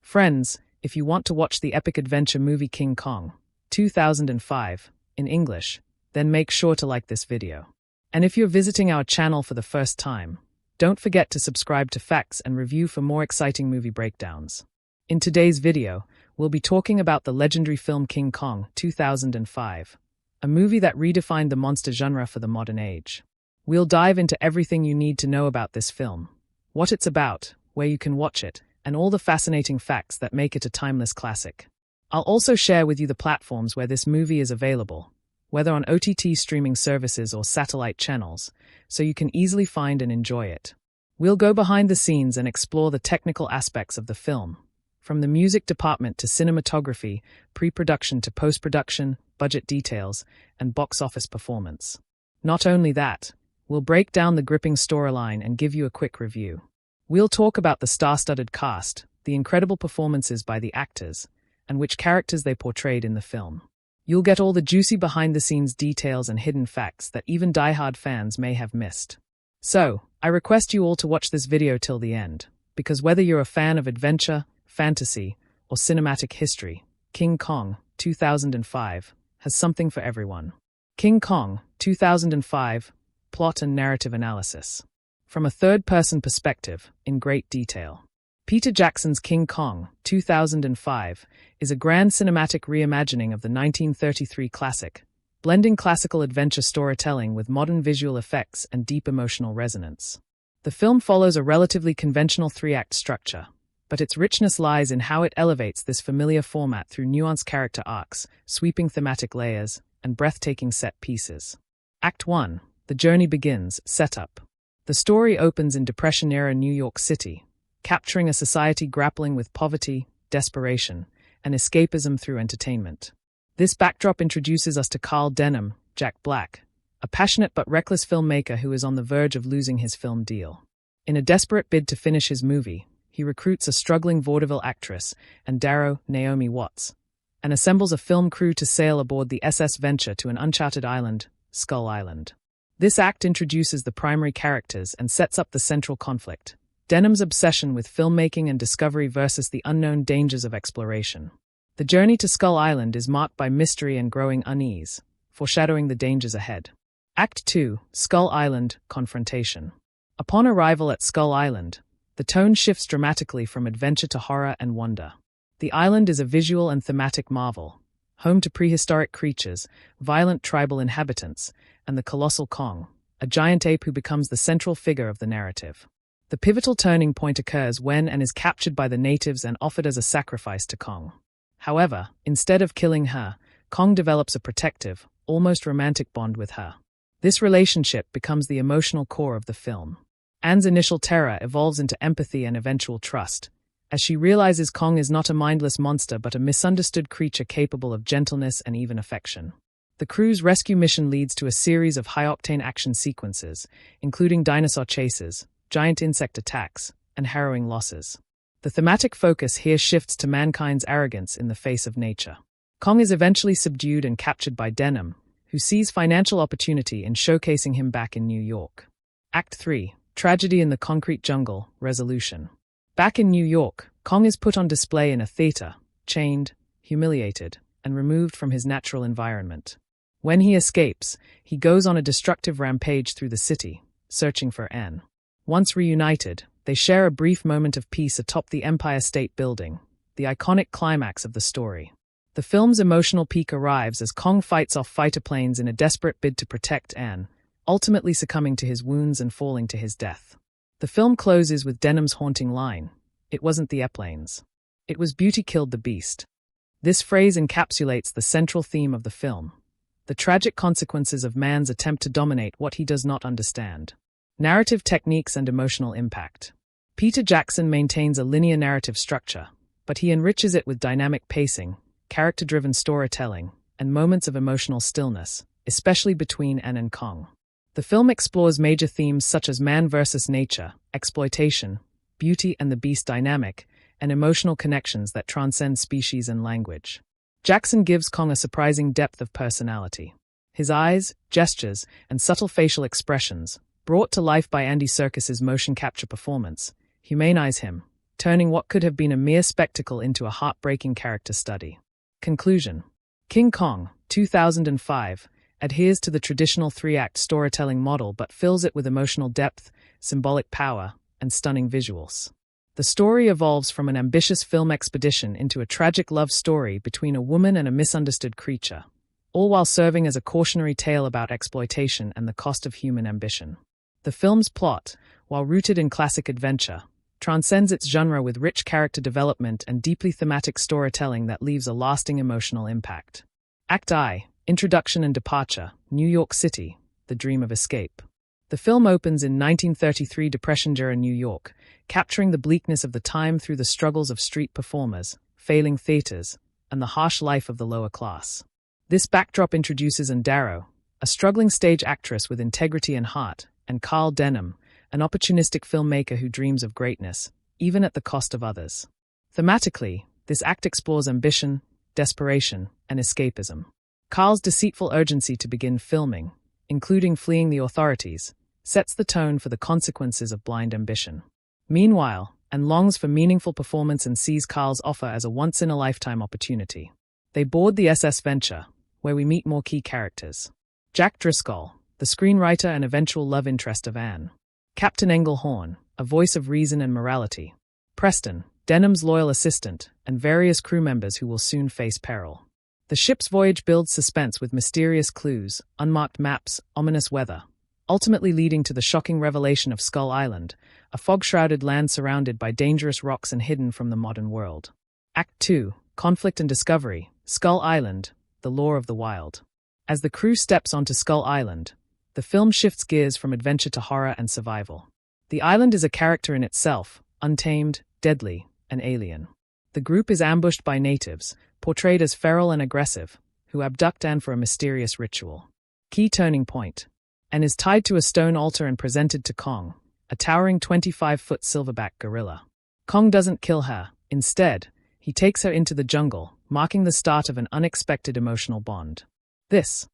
Friends, if you want to watch the epic adventure movie King Kong, 2005, in English, then make sure to like this video. And if you're visiting our channel for the first time, don't forget to subscribe to Facts and Review for more exciting movie breakdowns. In today's video, we'll be talking about the legendary film King Kong, 2005, a movie that redefined the monster genre for the modern age. We'll dive into everything you need to know about this film, what it's about, where you can watch it, and all the fascinating facts that make it a timeless classic. I'll also share with you the platforms where this movie is available, whether on OTT streaming services or satellite channels, so you can easily find and enjoy it. We'll go behind the scenes and explore the technical aspects of the film, from the music department to cinematography, pre-production to post-production, budget details, and box office performance. Not only that, we'll break down the gripping storyline and give you a quick review. We'll talk about the star-studded cast, the incredible performances by the actors, and which characters they portrayed in the film. You'll get all the juicy behind-the-scenes details and hidden facts that even die-hard fans may have missed. So, I request you all to watch this video till the end, because whether you're a fan of adventure, fantasy, or cinematic history, King Kong, 2005, has something for everyone. King Kong, 2005, Plot and Narrative Analysis. From a third-person perspective, in great detail. Peter Jackson's King Kong, 2005, is a grand cinematic reimagining of the 1933 classic, blending classical adventure storytelling with modern visual effects and deep emotional resonance. The film follows a relatively conventional three-act structure, but its richness lies in how it elevates this familiar format through nuanced character arcs, sweeping thematic layers, and breathtaking set pieces. Act 1, The Journey Begins, Setup. The story opens in Depression-era New York City, capturing a society grappling with poverty, desperation, and escapism through entertainment. This backdrop introduces us to Carl Denham, Jack Black, a passionate but reckless filmmaker who is on the verge of losing his film deal. In a desperate bid to finish his movie, he recruits a struggling vaudeville actress, Ann Darrow, Naomi Watts, and assembles a film crew to sail aboard the SS Venture to an uncharted island, Skull Island. This act introduces the primary characters and sets up the central conflict, Denham's obsession with filmmaking and discovery versus the unknown dangers of exploration. The journey to Skull Island is marked by mystery and growing unease, foreshadowing the dangers ahead. Act 2, Skull Island, Confrontation. Upon arrival at Skull Island, the tone shifts dramatically from adventure to horror and wonder. The island is a visual and thematic marvel, home to prehistoric creatures, violent tribal inhabitants, and the colossal Kong, a giant ape who becomes the central figure of the narrative. The pivotal turning point occurs when and is captured by the natives and offered as a sacrifice to Kong. However, instead of killing her, Kong develops a protective, almost romantic bond with her. This relationship becomes the emotional core of the film. Anne's initial terror evolves into empathy and eventual trust, as she realizes Kong is not a mindless monster but a misunderstood creature capable of gentleness and even affection. The crew's rescue mission leads to a series of high-octane action sequences, including dinosaur chases, giant insect attacks, and harrowing losses. The thematic focus here shifts to mankind's arrogance in the face of nature. Kong is eventually subdued and captured by Denham, who sees financial opportunity in showcasing him back in New York. Act 3, Tragedy in the Concrete Jungle, Resolution. Back in New York, Kong is put on display in a theater, chained, humiliated, and removed from his natural environment. When he escapes, he goes on a destructive rampage through the city, searching for Anne. Once reunited, they share a brief moment of peace atop the Empire State Building, the iconic climax of the story. The film's emotional peak arrives as Kong fights off fighter planes in a desperate bid to protect Anne, ultimately succumbing to his wounds and falling to his death. The film closes with Denham's haunting line, "It wasn't the airplanes. It was beauty killed the beast." This phrase encapsulates the central theme of the film, the tragic consequences of man's attempt to dominate what he does not understand. Narrative techniques and emotional impact. Peter Jackson maintains a linear narrative structure, but he enriches it with dynamic pacing, character-driven storytelling, and moments of emotional stillness, especially between Anne and Kong. The film explores major themes such as man versus nature, exploitation, beauty and the beast dynamic, and emotional connections that transcend species and language. Jackson gives Kong a surprising depth of personality. His eyes, gestures, and subtle facial expressions, brought to life by Andy Serkis's motion capture performance, humanize him, turning what could have been a mere spectacle into a heartbreaking character study. Conclusion: King Kong, 2005, adheres to the traditional three-act storytelling model but fills it with emotional depth, symbolic power, and stunning visuals. The story evolves from an ambitious film expedition into a tragic love story between a woman and a misunderstood creature, all while serving as a cautionary tale about exploitation and the cost of human ambition. The film's plot, while rooted in classic adventure, transcends its genre with rich character development and deeply thematic storytelling that leaves a lasting emotional impact. Act I, Introduction and Departure, New York City, The Dream of Escape. The film opens in 1933 Depression-era New York, capturing the bleakness of the time through the struggles of street performers, failing theaters, and the harsh life of the lower class. This backdrop introduces Ann Darrow, a struggling stage actress with integrity and heart, and Carl Denham, an opportunistic filmmaker who dreams of greatness, even at the cost of others. Thematically, this act explores ambition, desperation, and escapism. Carl's deceitful urgency to begin filming, including fleeing the authorities, sets the tone for the consequences of blind ambition. Meanwhile, Ann longs for meaningful performance and sees Carl's offer as a once-in-a-lifetime opportunity. They board the SS Venture, where we meet more key characters. Jack Driscoll, the screenwriter and eventual love interest of Anne. Captain Engelhorn, a voice of reason and morality. Preston, Denham's loyal assistant, and various crew members who will soon face peril. The ship's voyage builds suspense with mysterious clues, unmarked maps, ominous weather, ultimately leading to the shocking revelation of Skull Island, a fog-shrouded land surrounded by dangerous rocks and hidden from the modern world. Act 2, Conflict and Discovery, Skull Island, The Law of the Wild. As the crew steps onto Skull Island, the film shifts gears from adventure to horror and survival. The island is a character in itself, untamed, deadly, and alien. The group is ambushed by natives, portrayed as feral and aggressive, who abduct Anne for a mysterious ritual. Key turning point. Anne is tied to a stone altar and presented to Kong, a towering 25-foot silverback gorilla. Kong doesn't kill her. Instead, he takes her into the jungle, marking the start of an unexpected emotional bond. This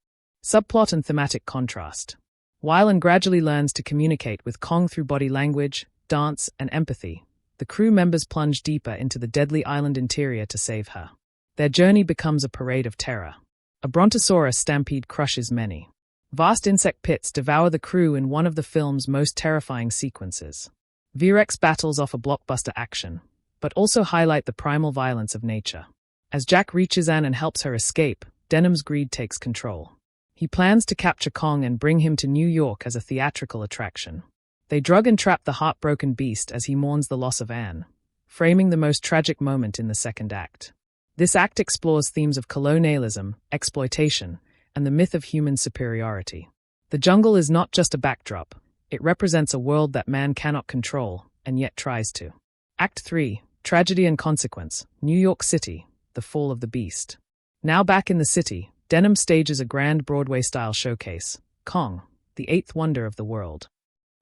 subplot and thematic contrast. While Anne gradually learns to communicate with Kong through body language, dance, and empathy, the crew members plunge deeper into the deadly island interior to save her. Their journey becomes a parade of terror. A brontosaurus stampede crushes many. Vast insect pits devour the crew in one of the film's most terrifying sequences. V-Rex battles offer blockbuster action, but also highlight the primal violence of nature. As Jack reaches Anne and helps her escape, Denham's greed takes control. He plans to capture Kong and bring him to New York as a theatrical attraction. They drug and trap the heartbroken beast as he mourns the loss of Anne, framing the most tragic moment in the second act. This act explores themes of colonialism, exploitation, and the myth of human superiority. The jungle is not just a backdrop, it represents a world that man cannot control, and yet tries to. Act 3, Tragedy and Consequence, New York City, The Fall of the Beast. Now back in the city, Denham stages a grand Broadway-style showcase, Kong, the eighth wonder of the world.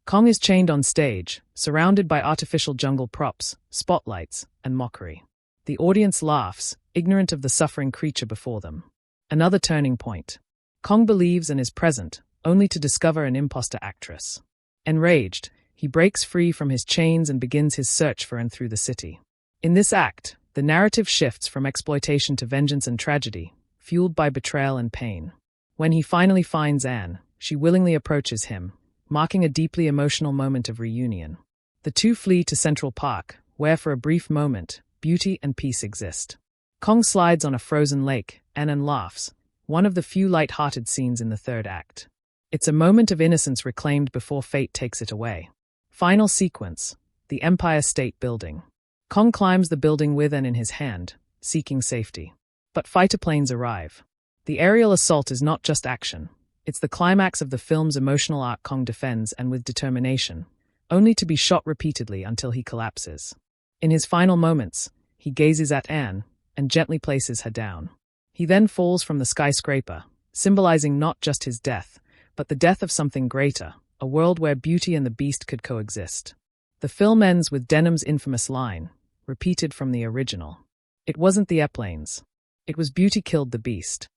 Kong is chained on stage, surrounded by artificial jungle props, spotlights, and mockery. The audience laughs, ignorant of the suffering creature before them. Another turning point. Kong believes and is present, only to discover an imposter actress. Enraged, he breaks free from his chains and begins his search for Anne through the city. In this act, the narrative shifts from exploitation to vengeance and tragedy, fueled by betrayal and pain. When he finally finds Anne, she willingly approaches him, marking a deeply emotional moment of reunion. The two flee to Central Park, where for a brief moment, beauty and peace exist. Kong slides on a frozen lake, Anne laughs, one of the few light-hearted scenes in the third act. It's a moment of innocence reclaimed before fate takes it away. Final sequence, the Empire State Building. Kong climbs the building with Anne in his hand, seeking safety. But fighter planes arrive. The aerial assault is not just action. It's the climax of the film's emotional arc. Kong defends Anne with determination, only to be shot repeatedly until he collapses. In his final moments, he gazes at Anne and gently places her down. He then falls from the skyscraper, symbolizing not just his death, but the death of something greater, a world where beauty and the beast could coexist. The film ends with Denham's infamous line, repeated from the original. It wasn't the airplanes. It was beauty killed the beast.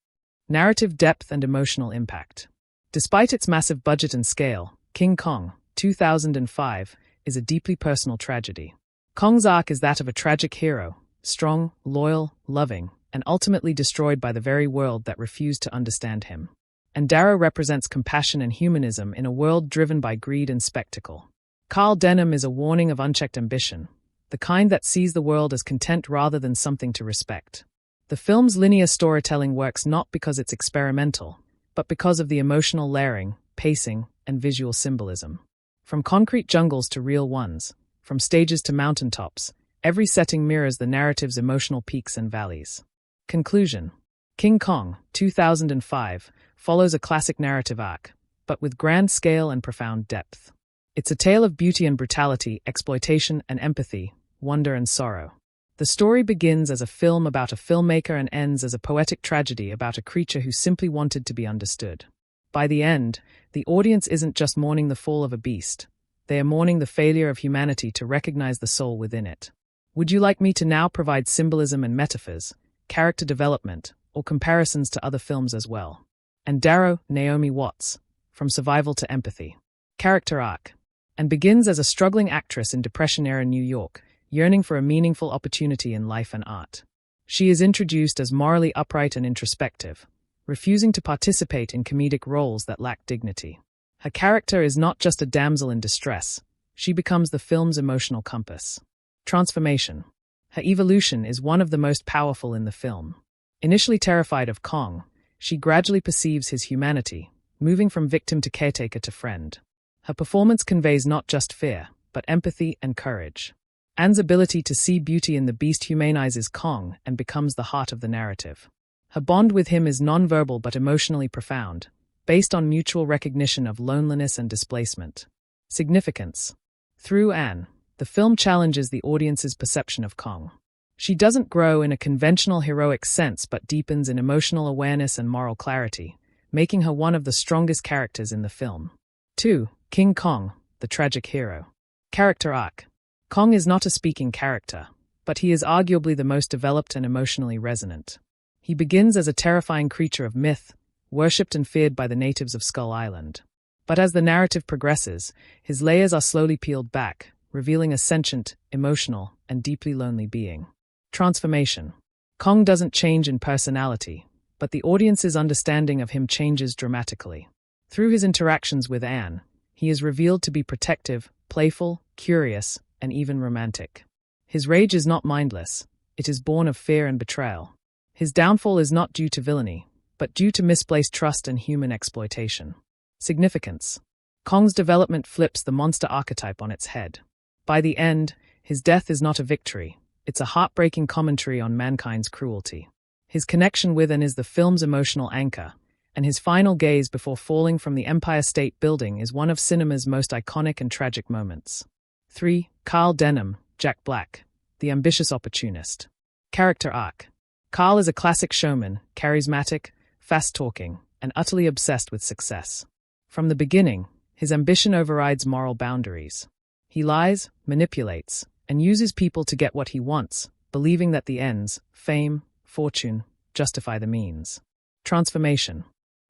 Narrative depth and emotional impact. Despite its massive budget and scale, King Kong, 2005, is a deeply personal tragedy. Kong's arc is that of a tragic hero, strong, loyal, loving, and ultimately destroyed by the very world that refused to understand him. Ann Darrow represents compassion and humanism in a world driven by greed and spectacle. Carl Denham is a warning of unchecked ambition, the kind that sees the world as content rather than something to respect. The film's linear storytelling works not because it's experimental, but because of the emotional layering, pacing, and visual symbolism. From concrete jungles to real ones, from stages to mountaintops, every setting mirrors the narrative's emotional peaks and valleys. Conclusion. King Kong, 2005, follows a classic narrative arc, but with grand scale and profound depth. It's a tale of beauty and brutality, exploitation and empathy, wonder and sorrow. The story begins as a film about a filmmaker and ends as a poetic tragedy about a creature who simply wanted to be understood. By the end, the audience isn't just mourning the fall of a beast. They are mourning the failure of humanity to recognize the soul within it. Would you like me to now provide symbolism and metaphors, character development, or comparisons to other films as well? Ann Darrow, Naomi Watts, From Survival to Empathy. Character arc. Ann begins as a struggling actress in Depression-era New York, yearning for a meaningful opportunity in life and art. She is introduced as morally upright and introspective, refusing to participate in comedic roles that lack dignity. Her character is not just a damsel in distress, she becomes the film's emotional compass. Transformation. Her evolution is one of the most powerful in the film. Initially terrified of Kong, she gradually perceives his humanity, moving from victim to caretaker to friend. Her performance conveys not just fear, but empathy and courage. Anne's ability to see beauty in the beast humanizes Kong and becomes the heart of the narrative. Her bond with him is non-verbal but emotionally profound, based on mutual recognition of loneliness and displacement. Significance. Through Anne, the film challenges the audience's perception of Kong. She doesn't grow in a conventional heroic sense but deepens in emotional awareness and moral clarity, making her one of the strongest characters in the film. 2. King Kong, the tragic hero. Character arc. Kong is not a speaking character, but he is arguably the most developed and emotionally resonant. He begins as a terrifying creature of myth, worshipped and feared by the natives of Skull Island. But as the narrative progresses, his layers are slowly peeled back, revealing a sentient, emotional, and deeply lonely being. Transformation. Kong doesn't change in personality, but the audience's understanding of him changes dramatically. Through his interactions with Anne, he is revealed to be protective, playful, curious, and even romantic. His rage is not mindless, it is born of fear and betrayal. His downfall is not due to villainy, but due to misplaced trust and human exploitation. Significance. Kong's development flips the monster archetype on its head. By the end, his death is not a victory, it's a heartbreaking commentary on mankind's cruelty. His connection with Anne is the film's emotional anchor, and his final gaze before falling from the Empire State Building is one of cinema's most iconic and tragic moments. 3. Carl Denham, Jack Black, the ambitious opportunist. Character arc. Carl is a classic showman, charismatic, fast-talking, and utterly obsessed with success. From the beginning, his ambition overrides moral boundaries. He lies, manipulates, and uses people to get what he wants, believing that the ends, fame, fortune, justify the means. Transformation.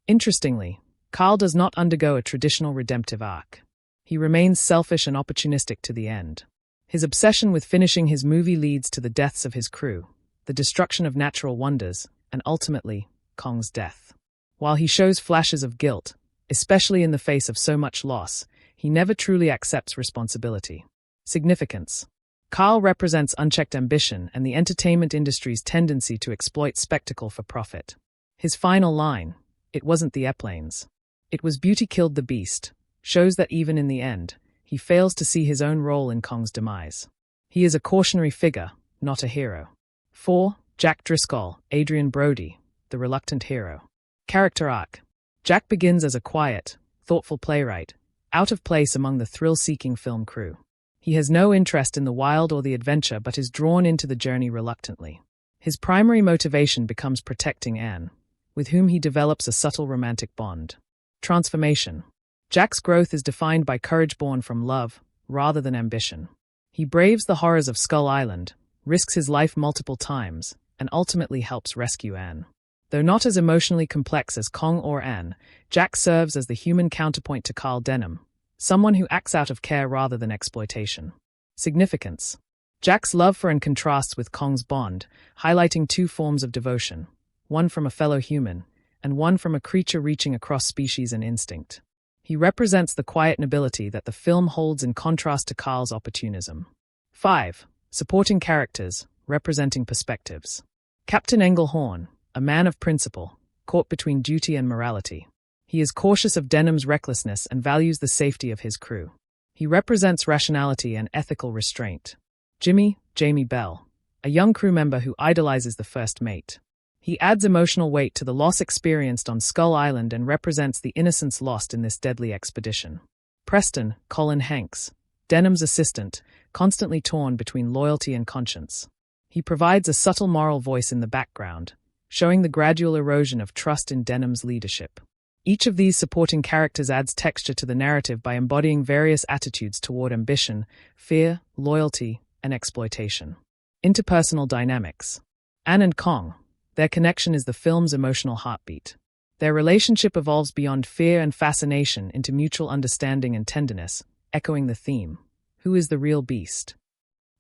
Interestingly, Carl does not undergo a traditional redemptive arc. He remains selfish and opportunistic to the end. His obsession with finishing his movie leads to the deaths of his crew, the destruction of natural wonders, and ultimately, Kong's death. While he shows flashes of guilt, especially in the face of so much loss, he never truly accepts responsibility. Significance. Carl represents unchecked ambition and the entertainment industry's tendency to exploit spectacle for profit. His final line, "It wasn't the airplanes. It was beauty killed the beast," shows that even in the end, he fails to see his own role in Kong's demise. He is a cautionary figure, not a hero. 4. Jack Driscoll, Adrien Brody, the reluctant hero. Character arc. Jack begins as a quiet, thoughtful playwright, out of place among the thrill-seeking film crew. He has no interest in the wild or the adventure but is drawn into the journey reluctantly. His primary motivation becomes protecting Anne, with whom he develops a subtle romantic bond. Transformation. Jack's growth is defined by courage born from love, rather than ambition. He braves the horrors of Skull Island, risks his life multiple times, and ultimately helps rescue Anne. Though not as emotionally complex as Kong or Anne, Jack serves as the human counterpoint to Carl Denham, someone who acts out of care rather than exploitation. Significance. Jack's love for and contrasts with Kong's bond, highlighting two forms of devotion, one from a fellow human, and one from a creature reaching across species and instinct. He represents the quiet nobility that the film holds in contrast to Carl's opportunism. 5. Supporting characters, representing perspectives. Captain Engelhorn, a man of principle, caught between duty and morality. He is cautious of Denham's recklessness and values the safety of his crew. He represents rationality and ethical restraint. Jamie Bell, a young crew member who idolizes the first mate. He adds emotional weight to the loss experienced on Skull Island and represents the innocence lost in this deadly expedition. Preston, Colin Hanks, Denham's assistant, constantly torn between loyalty and conscience. He provides a subtle moral voice in the background, showing the gradual erosion of trust in Denham's leadership. Each of these supporting characters adds texture to the narrative by embodying various attitudes toward ambition, fear, loyalty, and exploitation. Interpersonal dynamics. Ann and Kong. Their connection is the film's emotional heartbeat. Their relationship evolves beyond fear and fascination into mutual understanding and tenderness, echoing the theme, who is the real beast?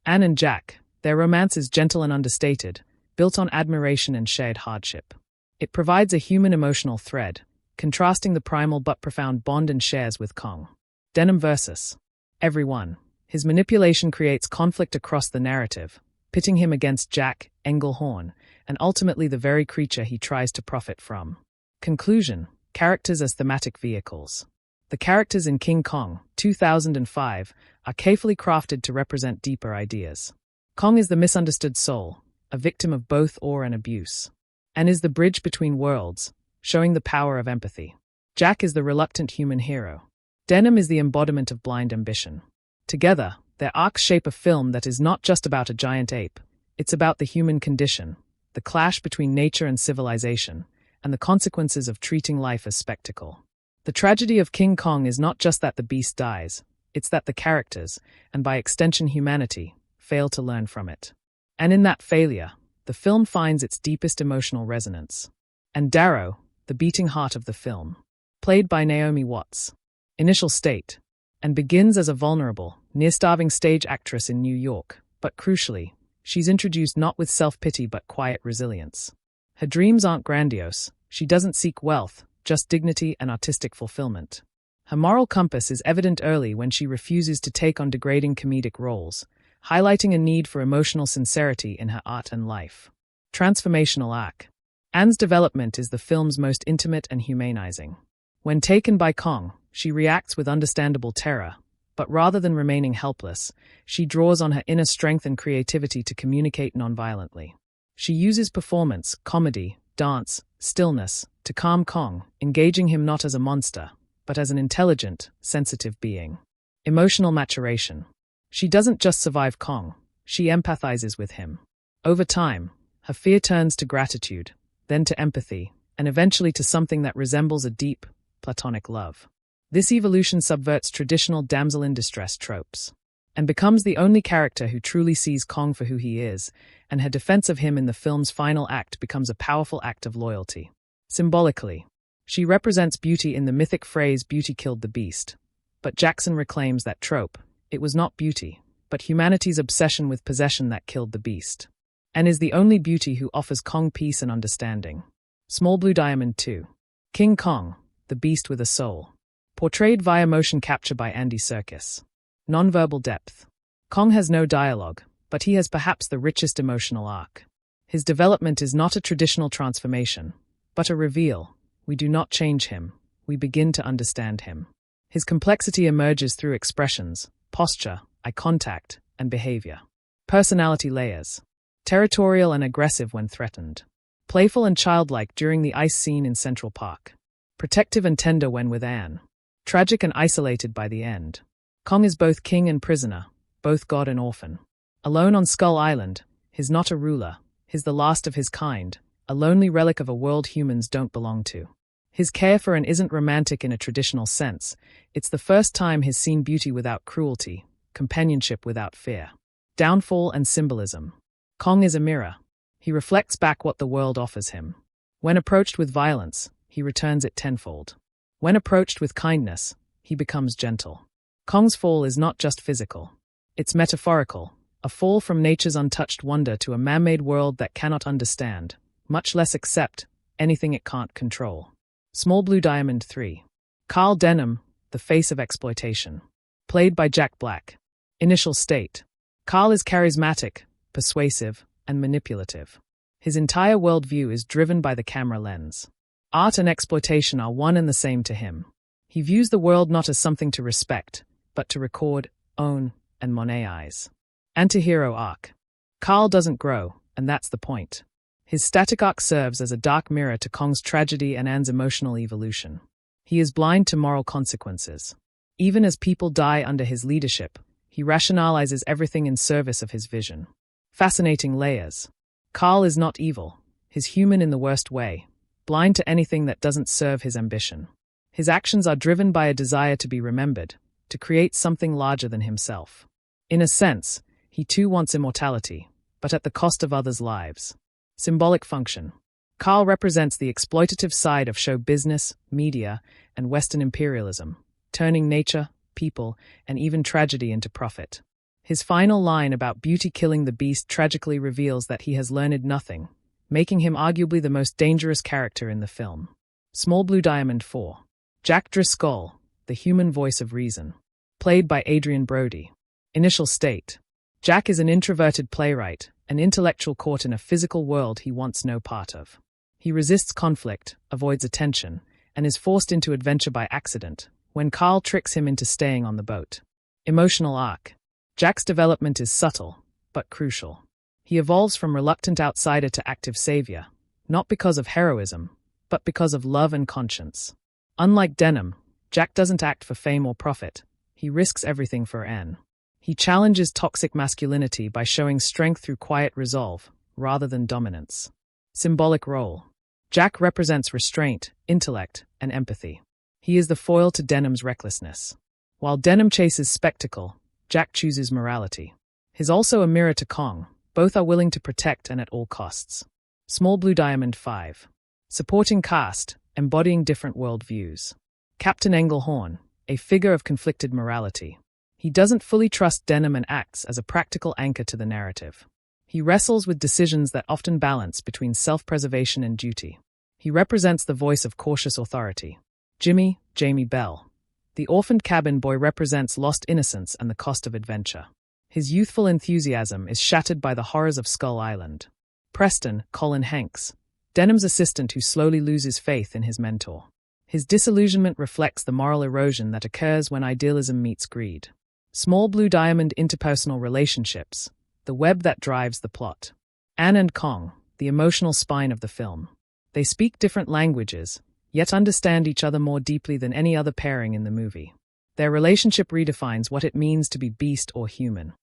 Ann and Jack. Their romance is gentle and understated, built on admiration and shared hardship. It provides a human emotional thread, contrasting the primal but profound bond and shares with Kong. Denham versus everyone. His manipulation creates conflict across the narrative, pitting him against Jack, Engelhorn, and ultimately the very creature he tries to profit from. Conclusion: characters as thematic vehicles. The characters in King Kong, 2005, are carefully crafted to represent deeper ideas. Kong is the misunderstood soul, a victim of both awe and abuse, and is the bridge between worlds, showing the power of empathy. Jack is the reluctant human hero. Denham is the embodiment of blind ambition. Together, their arcs shape a film that is not just about a giant ape, it's about the human condition, the clash between nature and civilization, and the consequences of treating life as spectacle. The tragedy of King Kong is not just that the beast dies, it's that the characters, and by extension humanity, fail to learn from it. And in that failure, the film finds its deepest emotional resonance. Ann Darrow, the beating heart of the film, played by Naomi Watts. Initial state, and begins as a vulnerable, near-starving stage actress in New York, but crucially, she's introduced not with self-pity but quiet resilience. Her dreams aren't grandiose, she doesn't seek wealth, just dignity and artistic fulfillment. Her moral compass is evident early when she refuses to take on degrading comedic roles, highlighting a need for emotional sincerity in her art and life. Transformational arc. Ann's development is the film's most intimate and humanizing. When taken by Kong, she reacts with understandable terror, but rather than remaining helpless, she draws on her inner strength and creativity to communicate nonviolently. She uses performance, comedy, dance, stillness, to calm Kong, engaging him not as a monster, but as an intelligent, sensitive being. Emotional maturation. She doesn't just survive Kong, she empathizes with him. Over time, her fear turns to gratitude, then to empathy, and eventually to something that resembles a deep, platonic love. This evolution subverts traditional damsel-in-distress tropes, and becomes the only character who truly sees Kong for who he is, and her defense of him in the film's final act becomes a powerful act of loyalty. Symbolically, she represents beauty in the mythic phrase "beauty killed the beast," but Jackson reclaims that trope. It was not beauty, but humanity's obsession with possession that killed the beast, and is the only beauty who offers Kong peace and understanding. Small Blue Diamond 2. King Kong, the beast with a soul. Portrayed via motion capture by Andy Serkis. Nonverbal depth. Kong has no dialogue, but he has perhaps the richest emotional arc. His development is not a traditional transformation, but a reveal. We do not change him, we begin to understand him. His complexity emerges through expressions, posture, eye contact, and behavior. Personality layers. Territorial and aggressive when threatened. Playful and childlike during the ice scene in Central Park. Protective and tender when with Anne. Tragic and isolated by the end. Kong is both king and prisoner, both god and orphan. Alone on Skull Island, he's not a ruler, he's the last of his kind, a lonely relic of a world humans don't belong to. His care for Anne isn't romantic in a traditional sense, it's the first time he's seen beauty without cruelty, companionship without fear. Downfall and symbolism. Kong is a mirror. He reflects back what the world offers him. When approached with violence, he returns it tenfold. When approached with kindness, he becomes gentle. Kong's fall is not just physical. It's metaphorical, a fall from nature's untouched wonder to a man-made world that cannot understand, much less accept, anything it can't control. Small Blue Diamond 3. Carl Denham, the face of exploitation. Played by Jack Black. Initial state. Carl is charismatic, persuasive, and manipulative. His entire worldview is driven by the camera lens. Art and exploitation are one and the same to him. He views the world not as something to respect, but to record, own, and monetize. Anti-hero arc. Carl doesn't grow, and that's the point. His static arc serves as a dark mirror to Kong's tragedy and Ann's emotional evolution. He is blind to moral consequences. Even as people die under his leadership, he rationalizes everything in service of his vision. Fascinating layers. Carl is not evil. He's human in the worst way, blind to anything that doesn't serve his ambition. His actions are driven by a desire to be remembered, to create something larger than himself. In a sense, he too wants immortality, but at the cost of others' lives. Symbolic function. Carl represents the exploitative side of show business, media, and Western imperialism, turning nature, people, and even tragedy into profit. His final line about beauty killing the beast tragically reveals that he has learned nothing, making him arguably the most dangerous character in the film. Small Blue Diamond 4. Jack Driscoll, the human voice of reason. Played by Adrien Brody. Initial state. Jack is an introverted playwright, an intellectual caught in a physical world he wants no part of. He resists conflict, avoids attention, and is forced into adventure by accident, when Carl tricks him into staying on the boat. Emotional arc. Jack's development is subtle, but crucial. He evolves from reluctant outsider to active savior, not because of heroism, but because of love and conscience. Unlike Denham, Jack doesn't act for fame or profit. He risks everything for Anne. He challenges toxic masculinity by showing strength through quiet resolve, rather than dominance. Symbolic role. Jack represents restraint, intellect, and empathy. He is the foil to Denham's recklessness. While Denham chases spectacle, Jack chooses morality. He's also a mirror to Kong. Both are willing to protect and at all costs. Small Blue Diamond 5. Supporting cast, embodying different worldviews. Captain Engelhorn, a figure of conflicted morality. He doesn't fully trust Denham and acts as a practical anchor to the narrative. He wrestles with decisions that often balance between self-preservation and duty. He represents the voice of cautious authority. Jamie Bell. The orphaned cabin boy represents lost innocence and the cost of adventure. His youthful enthusiasm is shattered by the horrors of Skull Island. Preston, Colin Hanks. Denham's assistant who slowly loses faith in his mentor. His disillusionment reflects the moral erosion that occurs when idealism meets greed. Small Blue Diamond interpersonal relationships, the web that drives the plot. Anne and Kong, the emotional spine of the film. They speak different languages, yet understand each other more deeply than any other pairing in the movie. Their relationship redefines what it means to be beast or human.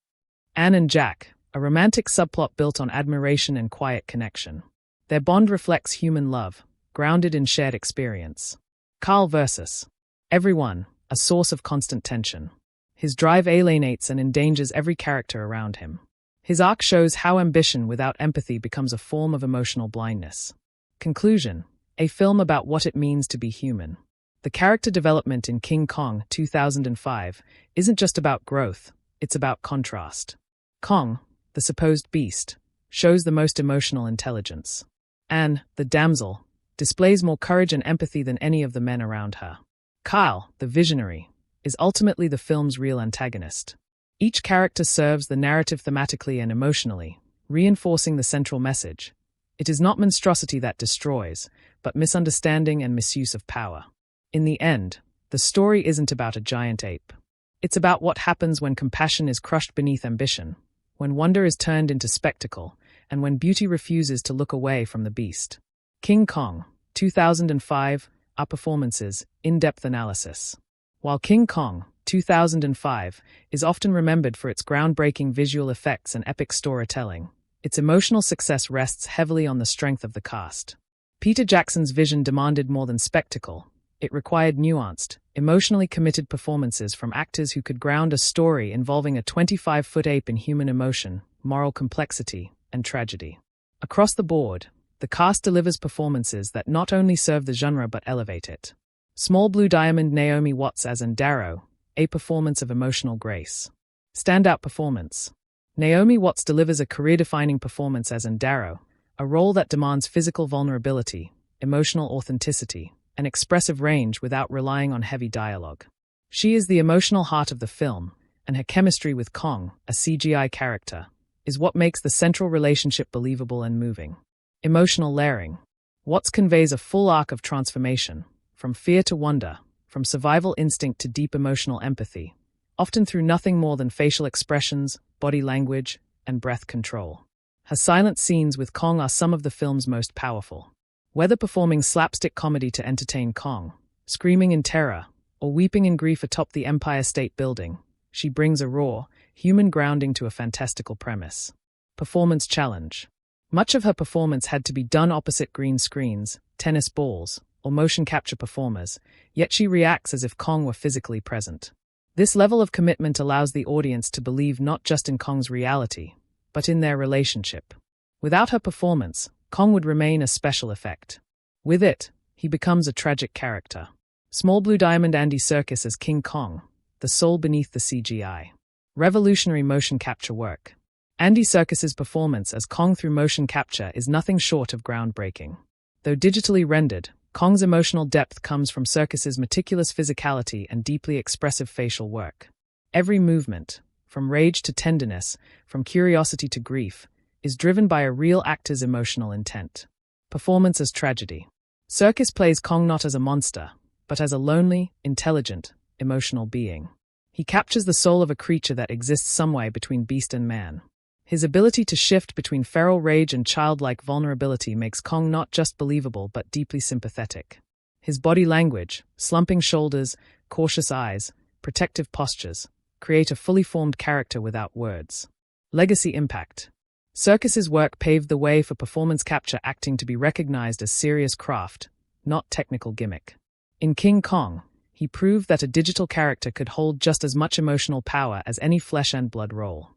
Anne and Jack, a romantic subplot built on admiration and quiet connection. Their bond reflects human love, grounded in shared experience. Carl versus everyone, a source of constant tension. His drive alienates and endangers every character around him. His arc shows how ambition without empathy becomes a form of emotional blindness. Conclusion: a film about what it means to be human. The character development in King Kong 2005 isn't just about growth, it's about contrast. Kong, the supposed beast, shows the most emotional intelligence. Anne, the damsel, displays more courage and empathy than any of the men around her. Carl, the visionary, is ultimately the film's real antagonist. Each character serves the narrative thematically and emotionally, reinforcing the central message. It is not monstrosity that destroys, but misunderstanding and misuse of power. In the end, the story isn't about a giant ape. It's about what happens when compassion is crushed beneath ambition, when wonder is turned into spectacle, and when beauty refuses to look away from the beast. King Kong 2005, Our Performances, In-Depth Analysis. While King Kong 2005 is often remembered for its groundbreaking visual effects and epic storytelling, its emotional success rests heavily on the strength of the cast. Peter Jackson's vision demanded more than spectacle. It required nuanced, emotionally committed performances from actors who could ground a story involving a 25-foot ape in human emotion, moral complexity, and tragedy. Across the board, the cast delivers performances that not only serve the genre but elevate it. Small Blue Diamond Naomi Watts as Ann Darrow, a performance of emotional grace. Standout performance. Naomi Watts delivers a career-defining performance as Ann Darrow, a role that demands physical vulnerability, emotional authenticity, and expressive range without relying on heavy dialogue. She is the emotional heart of the film, and her chemistry with Kong, a CGI character, is what makes the central relationship believable and moving. Emotional layering. Watts conveys a full arc of transformation, from fear to wonder, from survival instinct to deep emotional empathy, often through nothing more than facial expressions, body language, and breath control. Her silent scenes with Kong are some of the film's most powerful. Whether performing slapstick comedy to entertain Kong, screaming in terror, or weeping in grief atop the Empire State Building, she brings a raw, human grounding to a fantastical premise. Performance challenge. Much of her performance had to be done opposite green screens, tennis balls, or motion capture performers, yet she reacts as if Kong were physically present. This level of commitment allows the audience to believe not just in Kong's reality, but in their relationship. Without her performance, Kong would remain a special effect. With it, he becomes a tragic character. Small Blue Diamond Andy Serkis as King Kong, the soul beneath the CGI. Revolutionary motion capture work. Andy Serkis's performance as Kong through motion capture is nothing short of groundbreaking. Though digitally rendered, Kong's emotional depth comes from Serkis's meticulous physicality and deeply expressive facial work. Every movement, from rage to tenderness, from curiosity to grief, is driven by a real actor's emotional intent. Performance as tragedy. Serkis plays Kong not as a monster, but as a lonely, intelligent, emotional being. He captures the soul of a creature that exists somewhere between beast and man. His ability to shift between feral rage and childlike vulnerability makes Kong not just believable but deeply sympathetic. His body language, slumping shoulders, cautious eyes, protective postures, create a fully formed character without words. Legacy impact. Serkis's work paved the way for performance capture acting to be recognized as serious craft, not technical gimmick. In King Kong, he proved that a digital character could hold just as much emotional power as any flesh and blood role.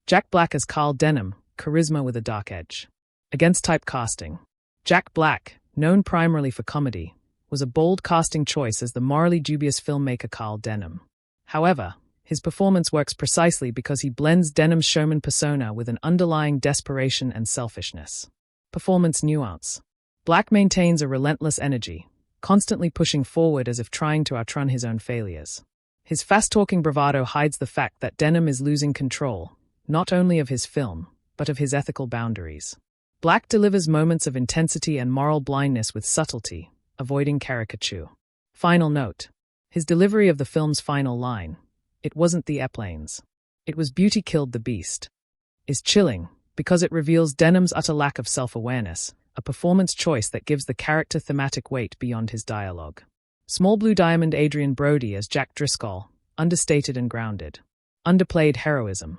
Jack Black as Carl Denham, charisma with a dark edge. Against typecasting. Jack Black, known primarily for comedy, was a bold casting choice as the morally dubious filmmaker Carl Denham. However, his performance works precisely because he blends Denham's showman persona with an underlying desperation and selfishness. Performance nuance. Black maintains a relentless energy, constantly pushing forward as if trying to outrun his own failures. His fast-talking bravado hides the fact that Denham is losing control, not only of his film, but of his ethical boundaries. Black delivers moments of intensity and moral blindness with subtlety, avoiding caricature. Final note. His delivery of the film's final line, "It wasn't the airplanes. It was beauty killed the beast," is chilling because it reveals Denham's utter lack of self-awareness, a performance choice that gives the character thematic weight beyond his dialogue. Small Blue Diamond Adrien Brody as Jack Driscoll, understated and grounded. Underplayed heroism.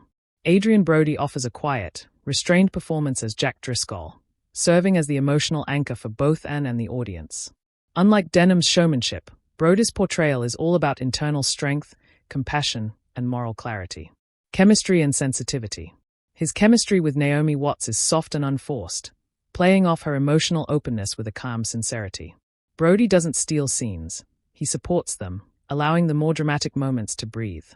Adrien Brody offers a quiet, restrained performance as Jack Driscoll, serving as the emotional anchor for both Ann and the audience. Unlike Denham's showmanship, Brody's portrayal is all about internal strength, compassion, and moral clarity. Chemistry and sensitivity. His chemistry with Naomi Watts is soft and unforced, playing off her emotional openness with a calm sincerity. Brody doesn't steal scenes, he supports them, allowing the more dramatic moments to breathe.